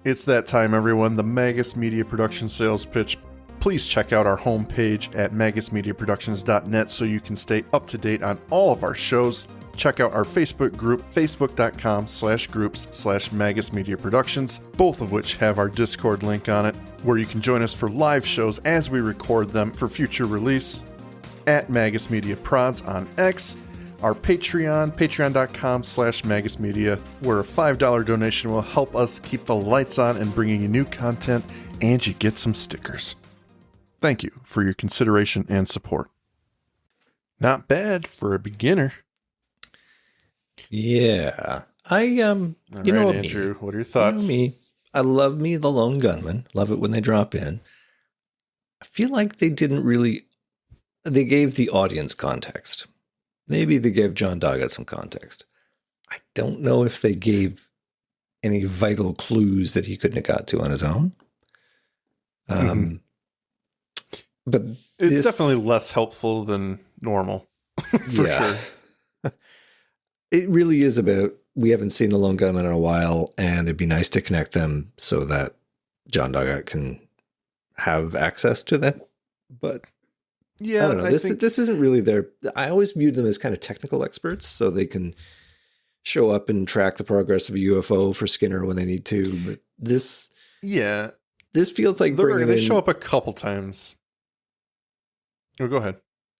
Speaker 1: It's that time, everyone. The Magus Media Production sales pitch. Please check out our homepage at magusmediaproductions.net so you can stay up to date on all of our shows. Check out our Facebook group, facebook.com/groups/Magus Media Productions, both of which have our Discord link on it, where you can join us for live shows as we record them for future release. At Magus Media Prods on X, our Patreon, patreon.com/Magus Media, where a $5 donation will help us keep the lights on and bringing you new content, and you get some stickers. Thank you for your consideration and support. Not bad for a beginner.
Speaker 2: Yeah.
Speaker 1: All
Speaker 2: you
Speaker 1: right,
Speaker 2: know
Speaker 1: Andrew,
Speaker 2: me.
Speaker 1: what are your thoughts?
Speaker 2: You know me. I love me the lone gunman. Love it when they drop in. I feel like they didn't really, they gave the audience context. Maybe they gave John Doggett some context. I don't know if they gave any vital clues that he couldn't have got to on his own. But
Speaker 1: It's definitely less helpful than normal, for sure.
Speaker 2: It really is about, we haven't seen the lone gunman in a while, and it'd be nice to connect them so that John Doggett can have access to that. But
Speaker 1: Yeah,
Speaker 2: I don't know. This isn't really their. I always viewed them as kind of technical experts, so they can show up and track the progress of a UFO for Skinner when they need to. But this feels like
Speaker 1: they show up a couple times. Oh, go ahead.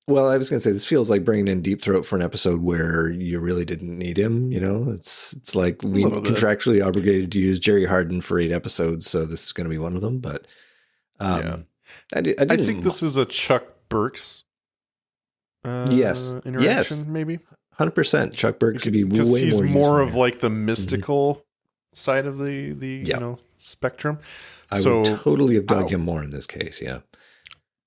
Speaker 2: Well, I was going to say, this feels like bringing in Deep Throat for an episode where you really didn't need him. You know, it's like we contractually obligated to use Jerry Harden for 8 episodes, so this is going to be one of them. But I
Speaker 1: think this is a Chuck Burks interaction, maybe
Speaker 2: 100%. Chuck Burks could be way
Speaker 1: because he's more of
Speaker 2: here.
Speaker 1: like the mystical side of the spectrum.
Speaker 2: I would totally have dug him more in this case.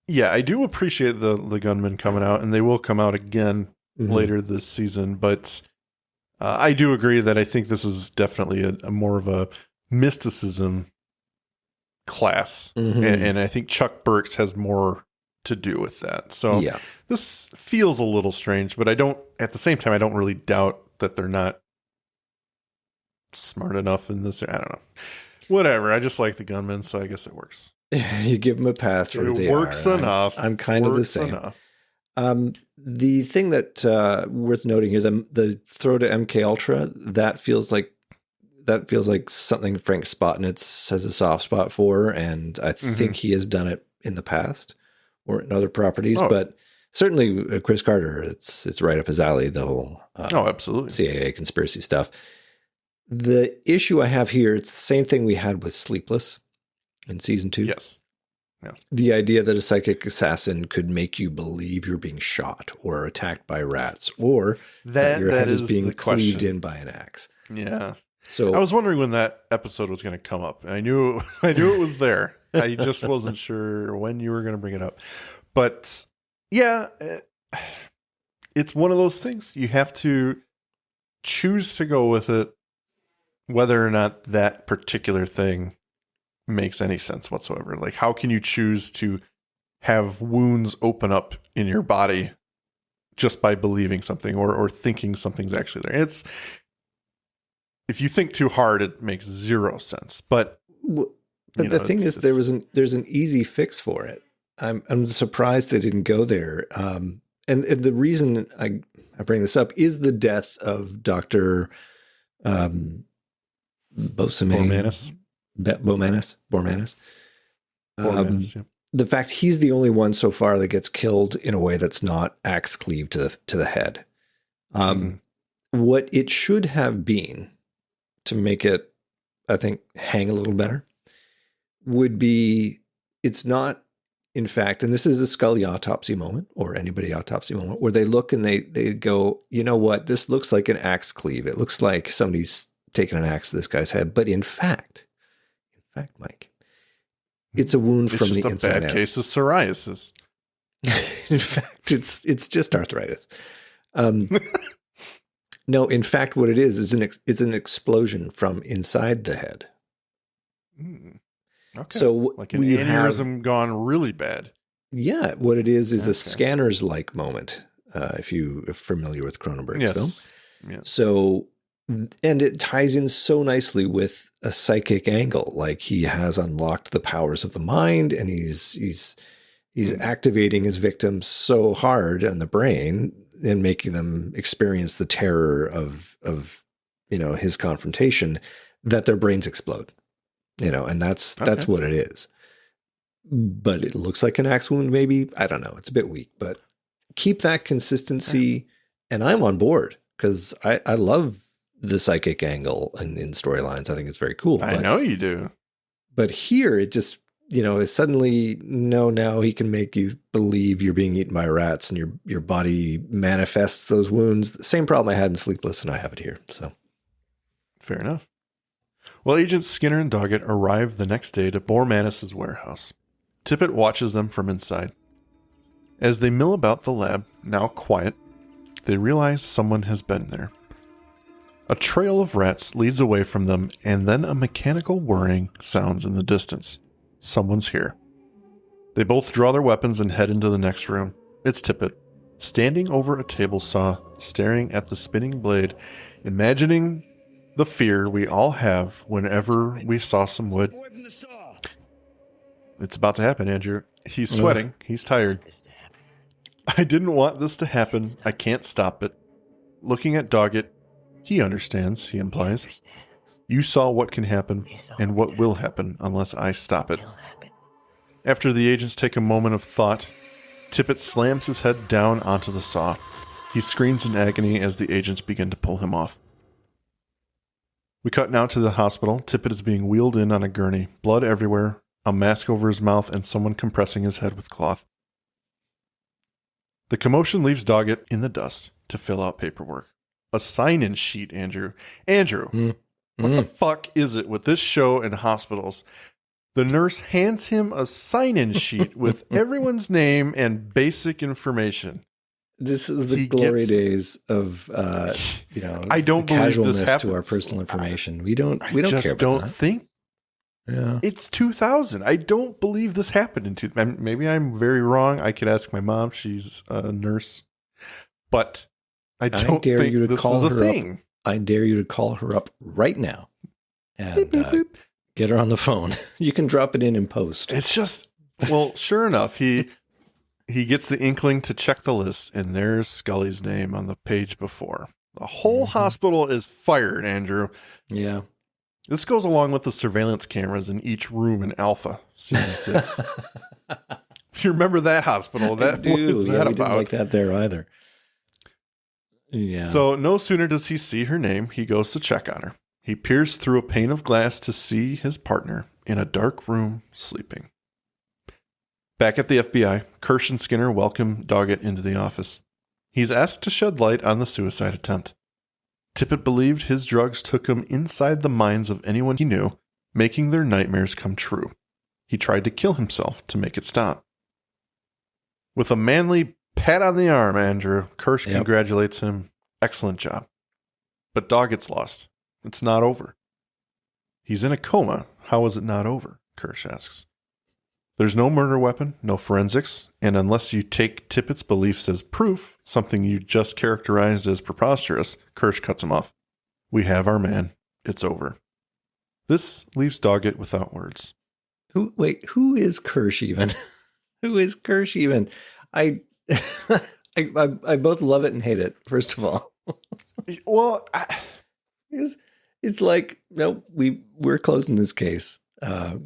Speaker 1: Yeah, I do appreciate the gunmen coming out, and they will come out again later this season. But I do agree that I think this is definitely a more of a mysticism class, and I think Chuck Burks has more to do with that. So this feels a little strange, but at the same time, I don't really doubt that they're not smart enough in this. I don't know. Whatever. I just like the gunmen, so I guess it works.
Speaker 2: You give them a pass for
Speaker 1: it works enough.
Speaker 2: I'm kind of the same. The thing that worth noting here, the throw to MK Ultra, that feels like something Frank Spotnitz has a soft spot for, and I think he has done it in the past or in other properties. But certainly Chris Carter, it's right up his alley. The whole
Speaker 1: absolutely
Speaker 2: CIA conspiracy stuff. The issue I have here, it's the same thing we had with Sleepless in season 2.
Speaker 1: Yes.
Speaker 2: The idea that a psychic assassin could make you believe you're being shot or attacked by rats, or that your head is being cleaved in by an axe.
Speaker 1: Yeah.
Speaker 2: So
Speaker 1: I was wondering when that episode was going to come up. I knew it was there. I just wasn't sure when you were going to bring it up. But yeah, it's one of those things. You have to choose to go with it, whether or not that particular thing makes any sense whatsoever. Like, how can you choose to have wounds open up in your body just by believing something or thinking something's actually there? If you think too hard, it makes zero sense. But
Speaker 2: the thing is, there's an easy fix for it. I'm surprised they didn't go there. And the reason I bring this up is the death of Dr. Bormanis. The fact he's the only one so far that gets killed in a way that's not axe cleave to the head. What it should have been, to make it, I think, hang a little better, would be, it's not, in fact, and this is a Scully autopsy moment, or anybody autopsy moment, where they look and they go, you know what, this looks like an axe cleave. It looks like somebody's taken an axe to this guy's head. But in fact, Mike, it's a wound from the inside out. It's just a bad
Speaker 1: case of psoriasis.
Speaker 2: In fact, it's just arthritis. No, in fact, what it is an explosion from inside the head.
Speaker 1: Okay.
Speaker 2: So
Speaker 1: like an aneurysm gone really bad.
Speaker 2: Yeah, what it is a Scanners-like moment, if you are familiar with Cronenberg's film.
Speaker 1: Yes.
Speaker 2: So, and it ties in so nicely with a psychic angle. Like he has unlocked the powers of the mind, and he's activating his victims so hard on the brain and making them experience the terror of his confrontation that their brains explode. And that's what it is. But it looks like an axe wound, maybe. I don't know. It's a bit weak, but keep that consistency. And I'm on board because I love the psychic angle in storylines. I think it's very cool.
Speaker 1: I know you do.
Speaker 2: But here it just, is suddenly, now he can make you believe you're being eaten by rats and your body manifests those wounds. The same problem I had in Sleepless, and I have it here. So
Speaker 1: fair enough. Well, Agents Skinner and Doggett arrive the next day to Bormanis's warehouse. Tippett watches them from inside. As they mill about the lab, now quiet, they realize someone has been there. A trail of rats leads away from them, and then a mechanical whirring sounds in the distance. Someone's here. They both draw their weapons and head into the next room. It's Tippett, standing over a table saw, staring at the spinning blade, imagining the fear we all have whenever we saw some wood. It's about to happen, Andrew. He's sweating. He's tired. I didn't want this to happen. I can't stop it. Looking at Doggett, he understands, he implies. You saw what can happen and what will happen unless I stop it. After the agents take a moment of thought, Tippett slams his head down onto the saw. He screams in agony as the agents begin to pull him off. We cut now to the hospital. Tippett is being wheeled in on a gurney, blood everywhere, a mask over his mouth, and someone compressing his head with cloth. The commotion leaves Doggett in the dust to fill out paperwork. A sign-in sheet, Andrew. What the fuck is it with this show and hospitals? The nurse hands him a sign-in sheet with everyone's name and basic information.
Speaker 2: This is the glory days of,
Speaker 1: I don't believe this happens
Speaker 2: to our personal information. We don't care about that.
Speaker 1: Think. Yeah. It's 2000. I don't believe this happened in 2000. Maybe I'm very wrong. I could ask my mom. She's a nurse. But I don't think this is a thing.
Speaker 2: I dare you to call her up right now and get her on the phone. You can drop it in post.
Speaker 1: It's just, well, sure enough, he gets the inkling to check the list, and there's Scully's name on the page before. The whole hospital is fired, Andrew.
Speaker 2: Yeah.
Speaker 1: This goes along with the surveillance cameras in each room in Alpha, season 6. If you remember that hospital, what was that about?
Speaker 2: We didn't like that there either. Yeah.
Speaker 1: So no sooner does he see her name, he goes to check on her. He peers through a pane of glass to see his partner in a dark room sleeping. Back at the FBI, Kirsch and Skinner welcome Doggett into the office. He's asked to shed light on the suicide attempt. Tippett believed his drugs took him inside the minds of anyone he knew, making their nightmares come true. He tried to kill himself to make it stop. With a manly pat on the arm, Andrew, Kirsch congratulates him. Excellent job. But Doggett's lost. It's not over. He's in a coma. How is it not over? Kirsch asks. There's no murder weapon, no forensics, and unless you take Tippett's beliefs as proof, something you just characterized as preposterous, Kirsch cuts him off. We have our man. It's over. This leaves Doggett without words.
Speaker 2: Who is Kirsch even? Who is Kirsch even? I both love it and hate it, first of all.
Speaker 1: Well,
Speaker 2: it's like, no, we're closing this case.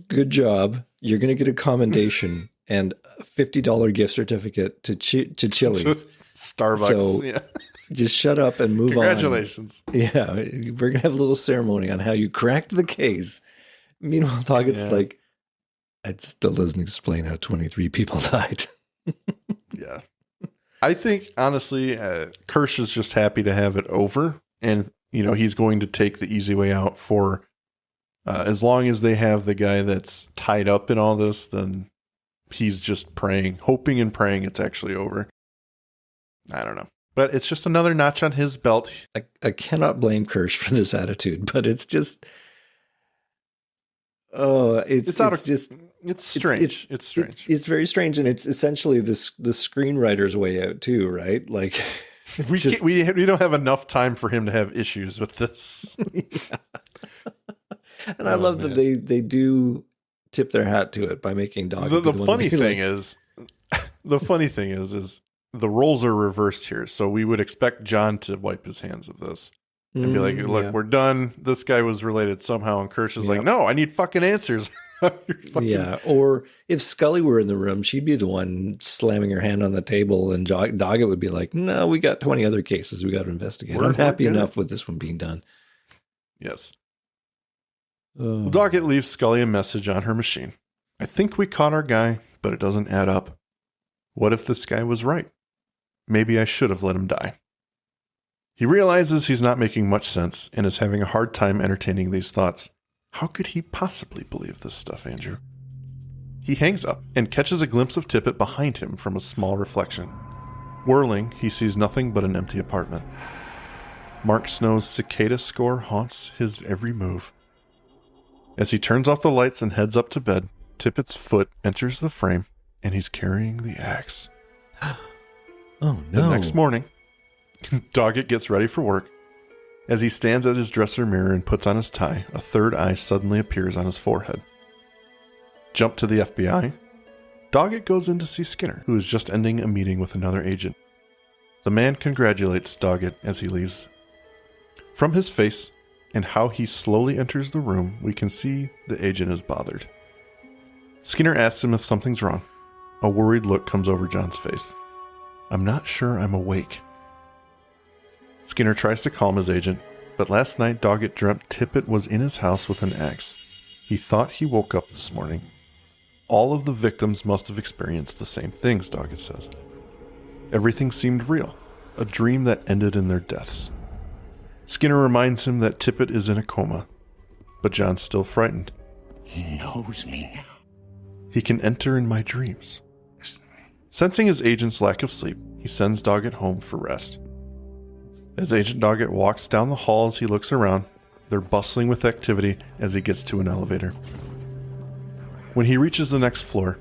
Speaker 2: Good job. You're going to get a commendation and a $50 gift certificate to Chili's.
Speaker 1: Starbucks.
Speaker 2: So just shut up and move
Speaker 1: Congratulations.
Speaker 2: on. Yeah. We're going to have a little ceremony on how you cracked the case. Meanwhile, Doggett's like, it still doesn't explain how 23 people died.
Speaker 1: Yeah. I think, honestly, Kirsch is just happy to have it over. And, he's going to take the easy way out for as long as they have the guy that's tied up in all this, then he's just hoping and praying it's actually over. I don't know. But it's just another notch on his belt.
Speaker 2: I cannot blame Kirsch for this attitude, but it's just... Oh, it's strange.
Speaker 1: It's strange.
Speaker 2: It's very strange, and it's essentially the screenwriter's way out too, right? Like
Speaker 1: we don't have enough time for him to have issues with this.
Speaker 2: And I love that they do tip their hat to it by making Doggett.
Speaker 1: The funny thing is the roles are reversed here. So we would expect John to wipe his hands of this. And be like, look, we're done. This guy was related somehow. And Kirsch is like, no, I need fucking answers.
Speaker 2: Yeah. Or if Scully were in the room, she'd be the one slamming her hand on the table. And Doggett would be like, no, we got 20 other cases we got to investigate. I'm happy enough with this one being done.
Speaker 1: Yes. Well, Doggett leaves Scully a message on her machine. I think we caught our guy, but it doesn't add up. What if this guy was right? Maybe I should have let him die. He realizes he's not making much sense and is having a hard time entertaining these thoughts. How could he possibly believe this stuff, Andrew? He hangs up and catches a glimpse of Tippett behind him from a small reflection. Whirling, he sees nothing but an empty apartment. Mark Snow's cicada score haunts his every move. As he turns off the lights and heads up to bed, Tippett's foot enters the frame and he's carrying the axe.
Speaker 2: Oh no.
Speaker 1: The next morning, Doggett gets ready for work. As he stands at his dresser mirror and puts on his tie, a third eye suddenly appears on his forehead. Jump to the FBI. Doggett goes in to see Skinner, who is just ending a meeting with another agent. The man congratulates Doggett as he leaves. From his face and how he slowly enters the room, we can see the agent is bothered. Skinner asks him if something's wrong. A worried look comes over John's face. I'm not sure I'm awake. Skinner tries to calm his agent, but last night Doggett dreamt Tippett was in his house with an axe. He thought he woke up this morning. All of the victims must have experienced the same things, Doggett says. Everything seemed real, a dream that ended in their deaths. Skinner reminds him that Tippett is in a coma, but John's still frightened.
Speaker 3: He knows me now.
Speaker 1: He can enter in my dreams. Sensing his agent's lack of sleep, he sends Doggett home for rest. As Agent Doggett walks down the halls, he looks around. They're bustling with activity as he gets to an elevator. When he reaches the next floor,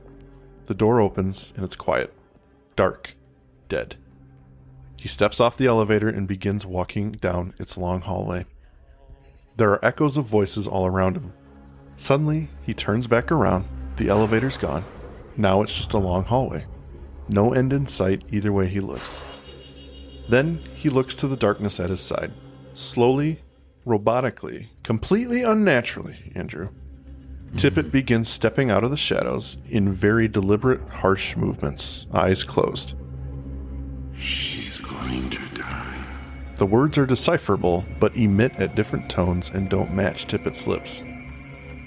Speaker 1: the door opens and it's quiet, dark, dead. He steps off the elevator and begins walking down its long hallway. There are echoes of voices all around him. Suddenly, he turns back around. The elevator's gone. Now it's just a long hallway. No end in sight either way he looks. Then he looks to the darkness at his side. Slowly, robotically, completely unnaturally, Andrew. Tippett begins stepping out of the shadows in very deliberate, harsh movements, eyes closed.
Speaker 8: She's going to die.
Speaker 1: The words are decipherable, but emit at different tones and don't match Tippett's lips.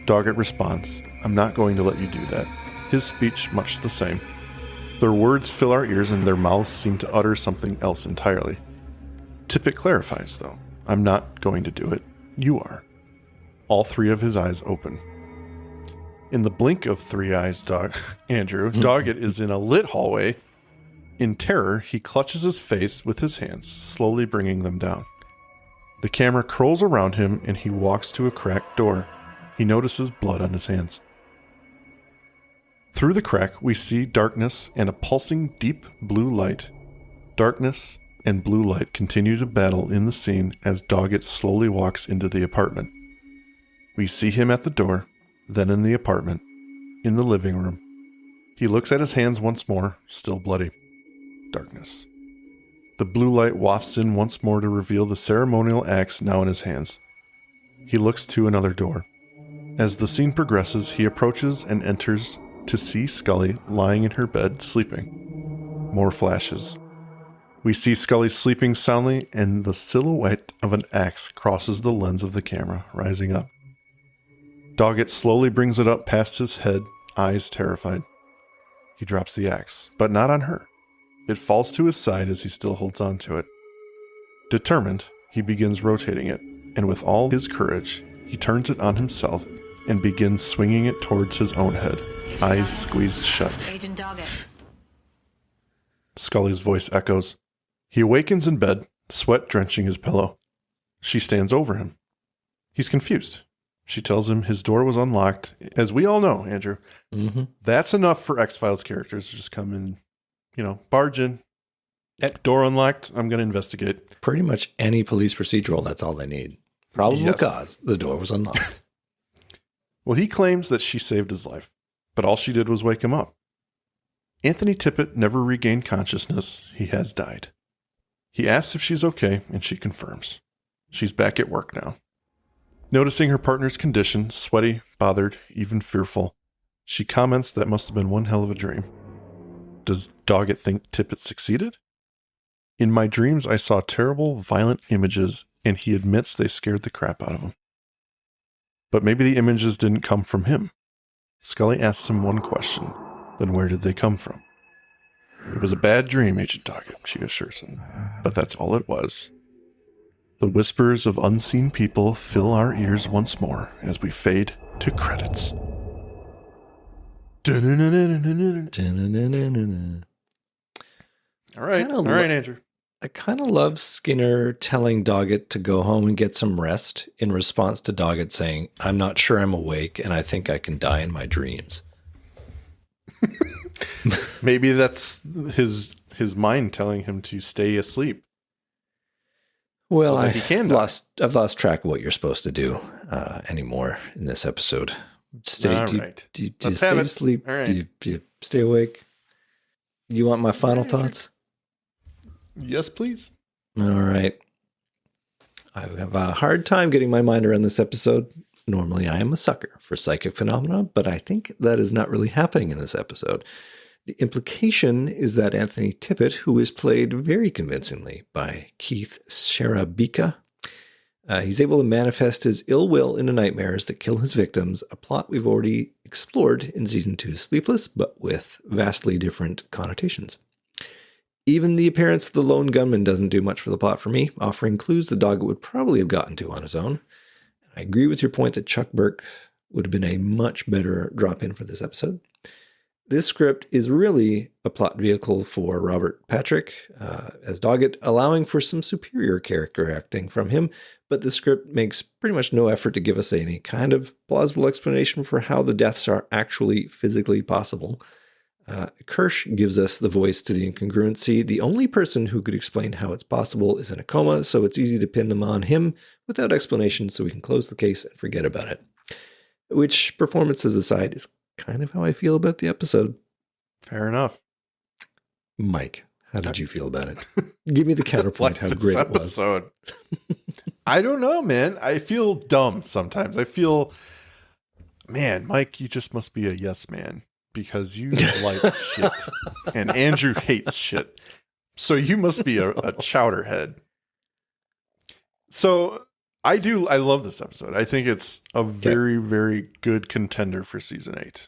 Speaker 1: Doggett responds, I'm not going to let you do that. His speech much the same. Their words fill our ears and their mouths seem to utter something else entirely. Tippett clarifies, though, I'm not going to do it. You are. All three of his eyes open. In the blink of three eyes, Andrew, Doggett is in a lit hallway. In terror, he clutches his face with his hands, slowly bringing them down. The camera curls around him and he walks to a cracked door. He notices blood on his hands. Through the crack, we see darkness and a pulsing deep blue light. Darkness and blue light continue to battle in the scene as Doggett slowly walks into the apartment. We see him at the door, then in the apartment, in the living room. He looks at his hands once more, still bloody. Darkness. The blue light wafts in once more to reveal the ceremonial axe now in his hands. He looks to another door. As the scene progresses, he approaches and enters to see Scully lying in her bed, sleeping. More flashes. We see Scully sleeping soundly, and the silhouette of an axe crosses the lens of the camera, rising up. Doggett slowly brings it up past his head, eyes terrified. He drops the axe, but not on her. It falls to his side as he still holds on to it. Determined, he begins rotating it, and with all his courage, he turns it on himself and begins swinging it towards his own head, eyes squeezed shut.
Speaker 9: Agent Doggett.
Speaker 1: Scully's voice echoes. He awakens in bed, sweat drenching his pillow. She stands over him. He's confused. She tells him his door was unlocked. As we all know, Andrew, that's enough for X-Files characters to just come in, barge in. Door unlocked. I'm going to investigate.
Speaker 2: Pretty much any police procedural, that's all they need. Probable cause. The door was unlocked.
Speaker 1: Well, he claims that she saved his life, but all she did was wake him up. Anthony Tippett never regained consciousness. He has died. He asks if she's okay, and she confirms. She's back at work now. Noticing her partner's condition, sweaty, bothered, even fearful, she comments that must have been one hell of a dream. Does Doggett think Tippett succeeded? In my dreams, I saw terrible, violent images, and he admits they scared the crap out of him. But maybe the images didn't come from him. Scully asks him one question. Then where did they come from? It was a bad dream, Agent Doggett, she assures him. But that's all it was. The whispers of unseen people fill our ears once more as we fade to credits. All right, Andrew.
Speaker 2: I kind of love Skinner telling Doggett to go home and get some rest in response to Doggett saying, I'm not sure I'm awake and I think I can die in my dreams.
Speaker 1: Maybe that's his mind telling him to stay asleep.
Speaker 2: Well,
Speaker 1: so
Speaker 2: I've lost track of what you're supposed to do anymore in this episode. Do you stay asleep?
Speaker 1: All right.
Speaker 2: Do you stay awake? You want my final thoughts?
Speaker 1: Yes, please.
Speaker 2: All right. I have a hard time getting my mind around this episode. Normally, I am a sucker for psychic phenomena, but I think that is not really happening in this episode. The implication is that Anthony Tippett, who is played very convincingly by Keith Sharabika, he's able to manifest his ill will into nightmares that kill his victims, a plot we've already explored in Season 2's Sleepless, but with vastly different connotations. Even the appearance of the lone gunman doesn't do much for the plot for me, offering clues the Doggett would probably have gotten to on his own. I agree with your point that Chuck Burke would have been a much better drop-in for this episode. This script is really a plot vehicle for Robert Patrick as Doggett, allowing for some superior character acting from him, but the script makes pretty much no effort to give us any kind of plausible explanation for how the deaths are actually physically possible. Kirsch gives us the voice to the incongruency. The only person who could explain how it's possible is in a coma, so it's easy to pin them on him without explanation so we can close the case and forget about it. Which, performances aside, is kind of how I feel about the episode.
Speaker 1: Fair enough.
Speaker 2: Mike, how did you feel about it? Give me the counterpoint, how great
Speaker 1: episode.
Speaker 2: It was.
Speaker 1: I don't know, man. I feel dumb sometimes. I feel, man, Mike, you just must be a yes man. Because you like shit. And Andrew hates shit. So you must be a chowderhead. So I love this episode. I think it's a very, very good contender for season 8.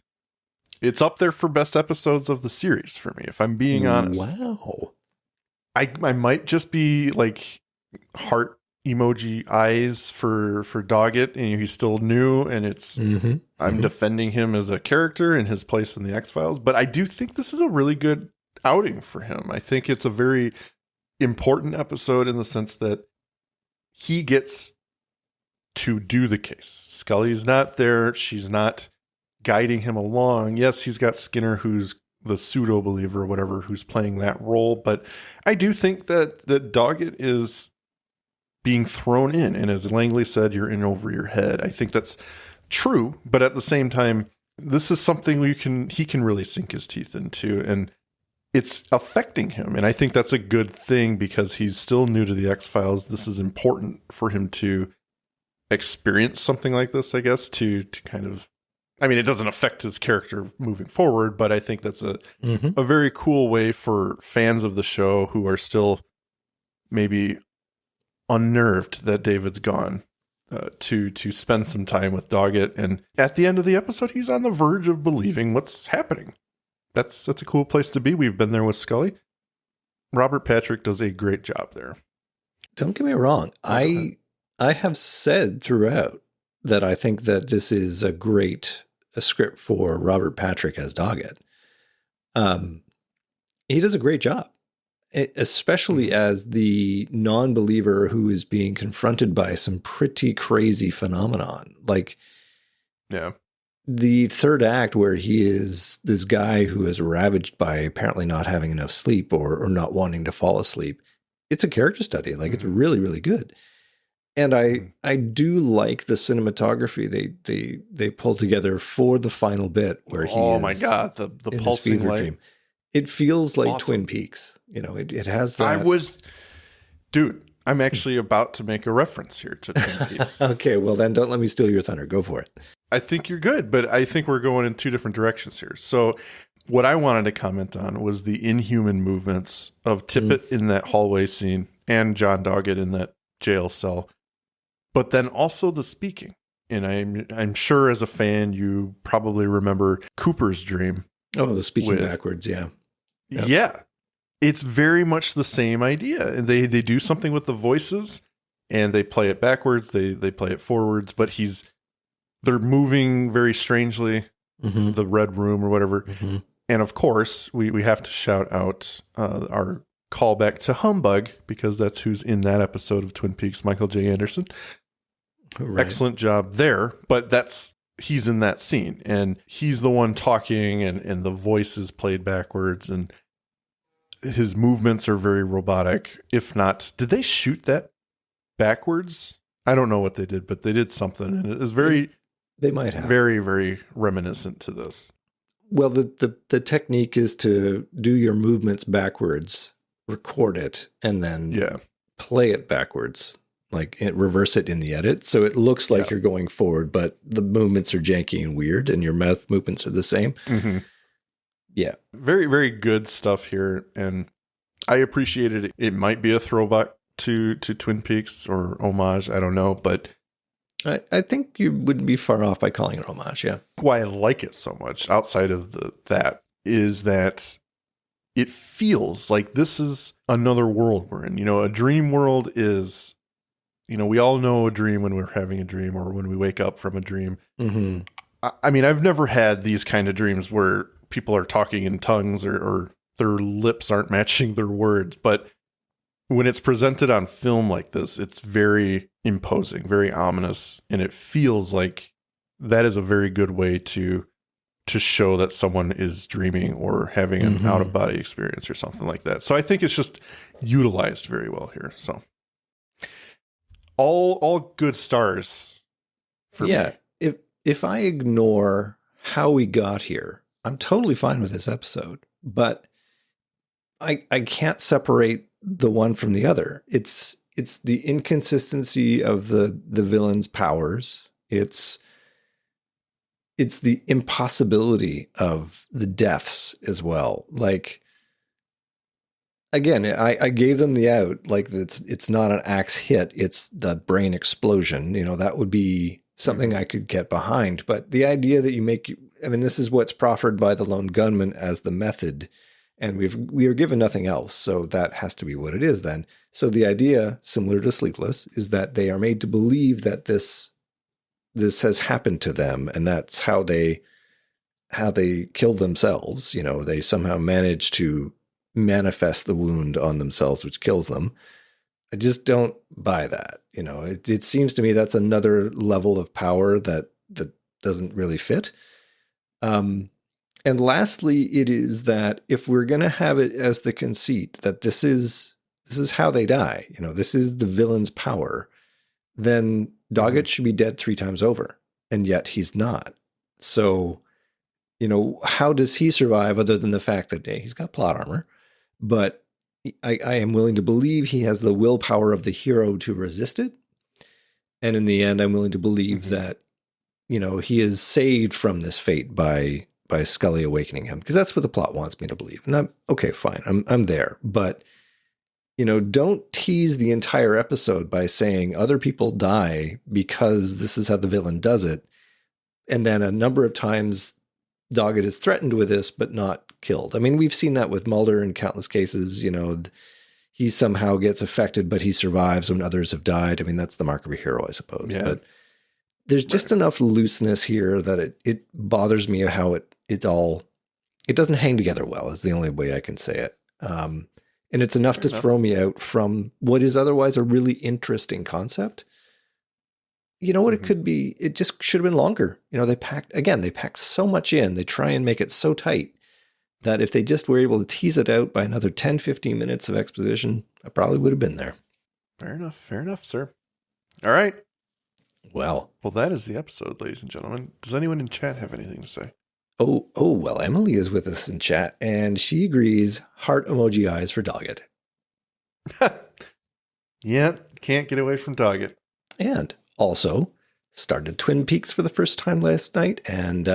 Speaker 1: It's up there for best episodes of the series for me, if I'm being honest.
Speaker 2: Wow.
Speaker 1: I might just be like heart emoji eyes for Doggett, and he's still new, and it's I'm defending him as a character and his place in the X-Files, but I do think this is a really good outing for him. I think it's a very important episode in the sense that he gets to do the case. Scully's not there. She's not guiding him along. Yes, he's got Skinner, who's the pseudo believer or whatever, who's playing that role, but I do think that Doggett is being thrown in. And as Langley said, you're in over your head. I think that's true. But at the same time, this is something he can really sink his teeth into, and it's affecting him. And I think that's a good thing because he's still new to the X-Files. This is important for him to experience something like this, I guess, to kind of, I mean, it doesn't affect his character moving forward, but I think that's a very cool way for fans of the show who are still maybe unnerved that David's gone to spend some time with Doggett. And at the end of the episode, he's on the verge of believing what's happening. That's a cool place to be. We've been there with Scully. Robert Patrick does a great job there.
Speaker 2: Don't get me wrong. I have said throughout that I think that this is a script for Robert Patrick as Doggett. He does a great job. especially as the non-believer who is being confronted by some pretty crazy phenomenon. Like,
Speaker 1: Yeah.
Speaker 2: the third act, where he is this guy who is ravaged by apparently not having enough sleep or not wanting to fall asleep. It's a character study. Like, it's really, really good. And I do like the cinematography they pull together for the final bit where he
Speaker 1: oh
Speaker 2: is
Speaker 1: my God, the
Speaker 2: in this
Speaker 1: pulsing
Speaker 2: fever
Speaker 1: light.
Speaker 2: dream. It feels like
Speaker 1: Awesome.
Speaker 2: Twin Peaks. You know, it has that.
Speaker 1: Dude, I'm actually about to make a reference here to Twin Peaks.
Speaker 2: Okay, well then don't let me steal your thunder. Go for it.
Speaker 1: I think you're good, but I think we're going in two different directions here. So what I wanted to comment on was the inhuman movements of Tippett in that hallway scene and John Doggett in that jail cell, but then also the speaking. And I'm sure as a fan, you probably remember Cooper's dream.
Speaker 2: Oh, the speaking backwards, yeah. Yep.
Speaker 1: Yeah. It's very much the same idea. And they do something with the voices and they play it backwards. They play it forwards, but they're moving very strangely, the red room or whatever. Mm-hmm. And of course, we have to shout out our callback to Humbug, because that's who's in that episode of Twin Peaks, Michael J. Anderson. Right. Excellent job there. But he's in that scene and he's the one talking and the voice is played backwards and his movements are very robotic. If not, did they shoot that backwards? I don't know what they did, but they did something and it was
Speaker 2: they might have
Speaker 1: very, very reminiscent to this.
Speaker 2: Well, the technique is to do your movements backwards, record it, and then play it backwards. Like reverse it in the edit. So it looks like you're going forward, but the movements are janky and weird and your mouth movements are the same. Mm-hmm. Yeah. Very,
Speaker 1: very good stuff here. And I appreciated it. It might be a throwback to Twin Peaks or homage. I don't know, but
Speaker 2: I think you wouldn't be far off by calling it homage. Yeah.
Speaker 1: Why I like it so much outside of that is that it feels like this is another world we're in. You know, a dream world is, you know, we all know a dream when we're having a dream or when we wake up from a dream. Mm-hmm. I mean, I've never had these kind of dreams where people are talking in tongues or their lips aren't matching their words. But when it's presented on film like this, it's very imposing, very ominous. And it feels like that is a very good way to show that someone is dreaming or having an out-of-body experience or something like that. So I think it's just utilized very well here. So all good stars for me.
Speaker 2: If I ignore how we got here, I'm totally fine with this episode, but I can't separate the one from the other. It's the inconsistency of the villain's powers. It's the impossibility of the deaths as well. Like, again, I gave them the out, like it's not an axe hit, it's the brain explosion. You know, that would be something I could get behind. But the idea that this is what's proffered by the lone gunman as the method, and we are given nothing else, so that has to be what it is then. So the idea, similar to Sleepless, is that they are made to believe that this has happened to them, and that's how they killed themselves. You know, they somehow manage to manifest the wound on themselves, which kills them. I just don't buy that. You know, it seems to me that's another level of power that doesn't really fit. And lastly, it is that if we're going to have it as the conceit that this is how they die, you know, this is the villain's power, then Doggett should be dead 3 times over, and yet he's not. So, you know, how does he survive other than the fact that he's got plot armor? But I am willing to believe he has the willpower of the hero to resist it. And in the end, I'm willing to believe that, you know, he is saved from this fate by Scully awakening him, because that's what the plot wants me to believe. And okay, fine. I'm there. But, you know, don't tease the entire episode by saying other people die because this is how the villain does it. And then a number of times Doggett is threatened with this, but not killed. I mean, we've seen that with Mulder in countless cases. You know, he somehow gets affected, but he survives when others have died. I mean, that's the mark of a hero, I suppose. Yeah. But there's just enough looseness here that it bothers me how it doesn't hang together well, is the only way I can say it. And it's enough to throw me out from what is otherwise a really interesting concept. You know what it could be? It just should have been longer. You know, they packed so much in. They try and make it so tight that if they just were able to tease it out by another 10, 15 minutes of exposition, I probably would have been there.
Speaker 1: Fair enough, sir. All right.
Speaker 2: Well,
Speaker 1: that is the episode, ladies and gentlemen. Does anyone in chat have anything to say?
Speaker 2: Well, Emily is with us in chat, and she agrees heart emoji eyes for Doggett.
Speaker 1: Yeah, can't get away from Doggett.
Speaker 2: And also started Twin Peaks for the first time last night, and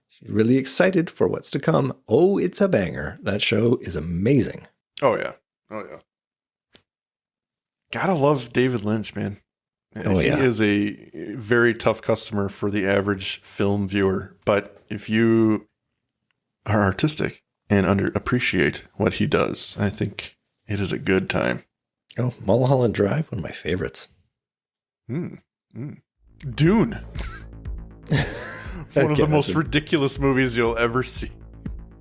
Speaker 2: she's really excited for what's to come. Oh, it's a banger. That show is amazing.
Speaker 1: Oh, yeah. Gotta love David Lynch, man. He is a very tough customer for the average film viewer, but if you are artistic and appreciate what he does, I think it is a good time.
Speaker 2: Oh, Mulholland Drive, one of my favorites.
Speaker 1: Dune. One of the most ridiculous movies you'll ever see.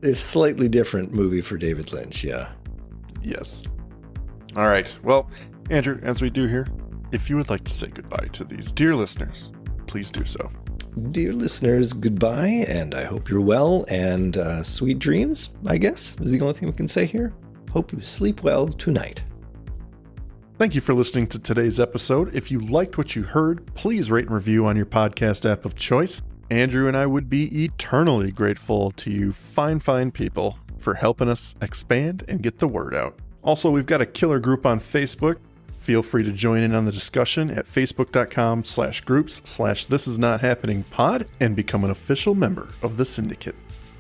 Speaker 2: A slightly different movie for David Lynch, yeah.
Speaker 1: Yes. All right. Well, Andrew, as we do here, if you would like to say goodbye to these dear listeners, please do so.
Speaker 2: Dear listeners, goodbye, and I hope you're well, and sweet dreams, I guess, is the only thing we can say here. Hope you sleep well tonight.
Speaker 1: Thank you for listening to today's episode. If you liked what you heard, please rate and review on your podcast app of choice. Andrew and I would be eternally grateful to you fine people for helping us expand and get the word out. Also, we've got a killer group on Facebook. Feel free to join in on the discussion at facebook.com/groups/thisisnothappeningpod and become an official member of the syndicate.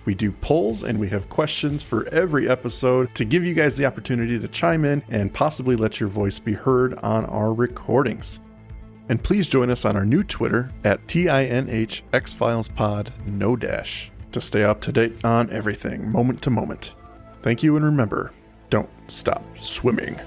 Speaker 1: We do polls and we have questions for every episode to give you guys the opportunity to chime in and possibly let your voice be heard on our recordings. And please join us on our new Twitter at tinhxfilespod, no dash, to stay up to date on everything moment to moment. Thank you, and remember, don't stop swimming.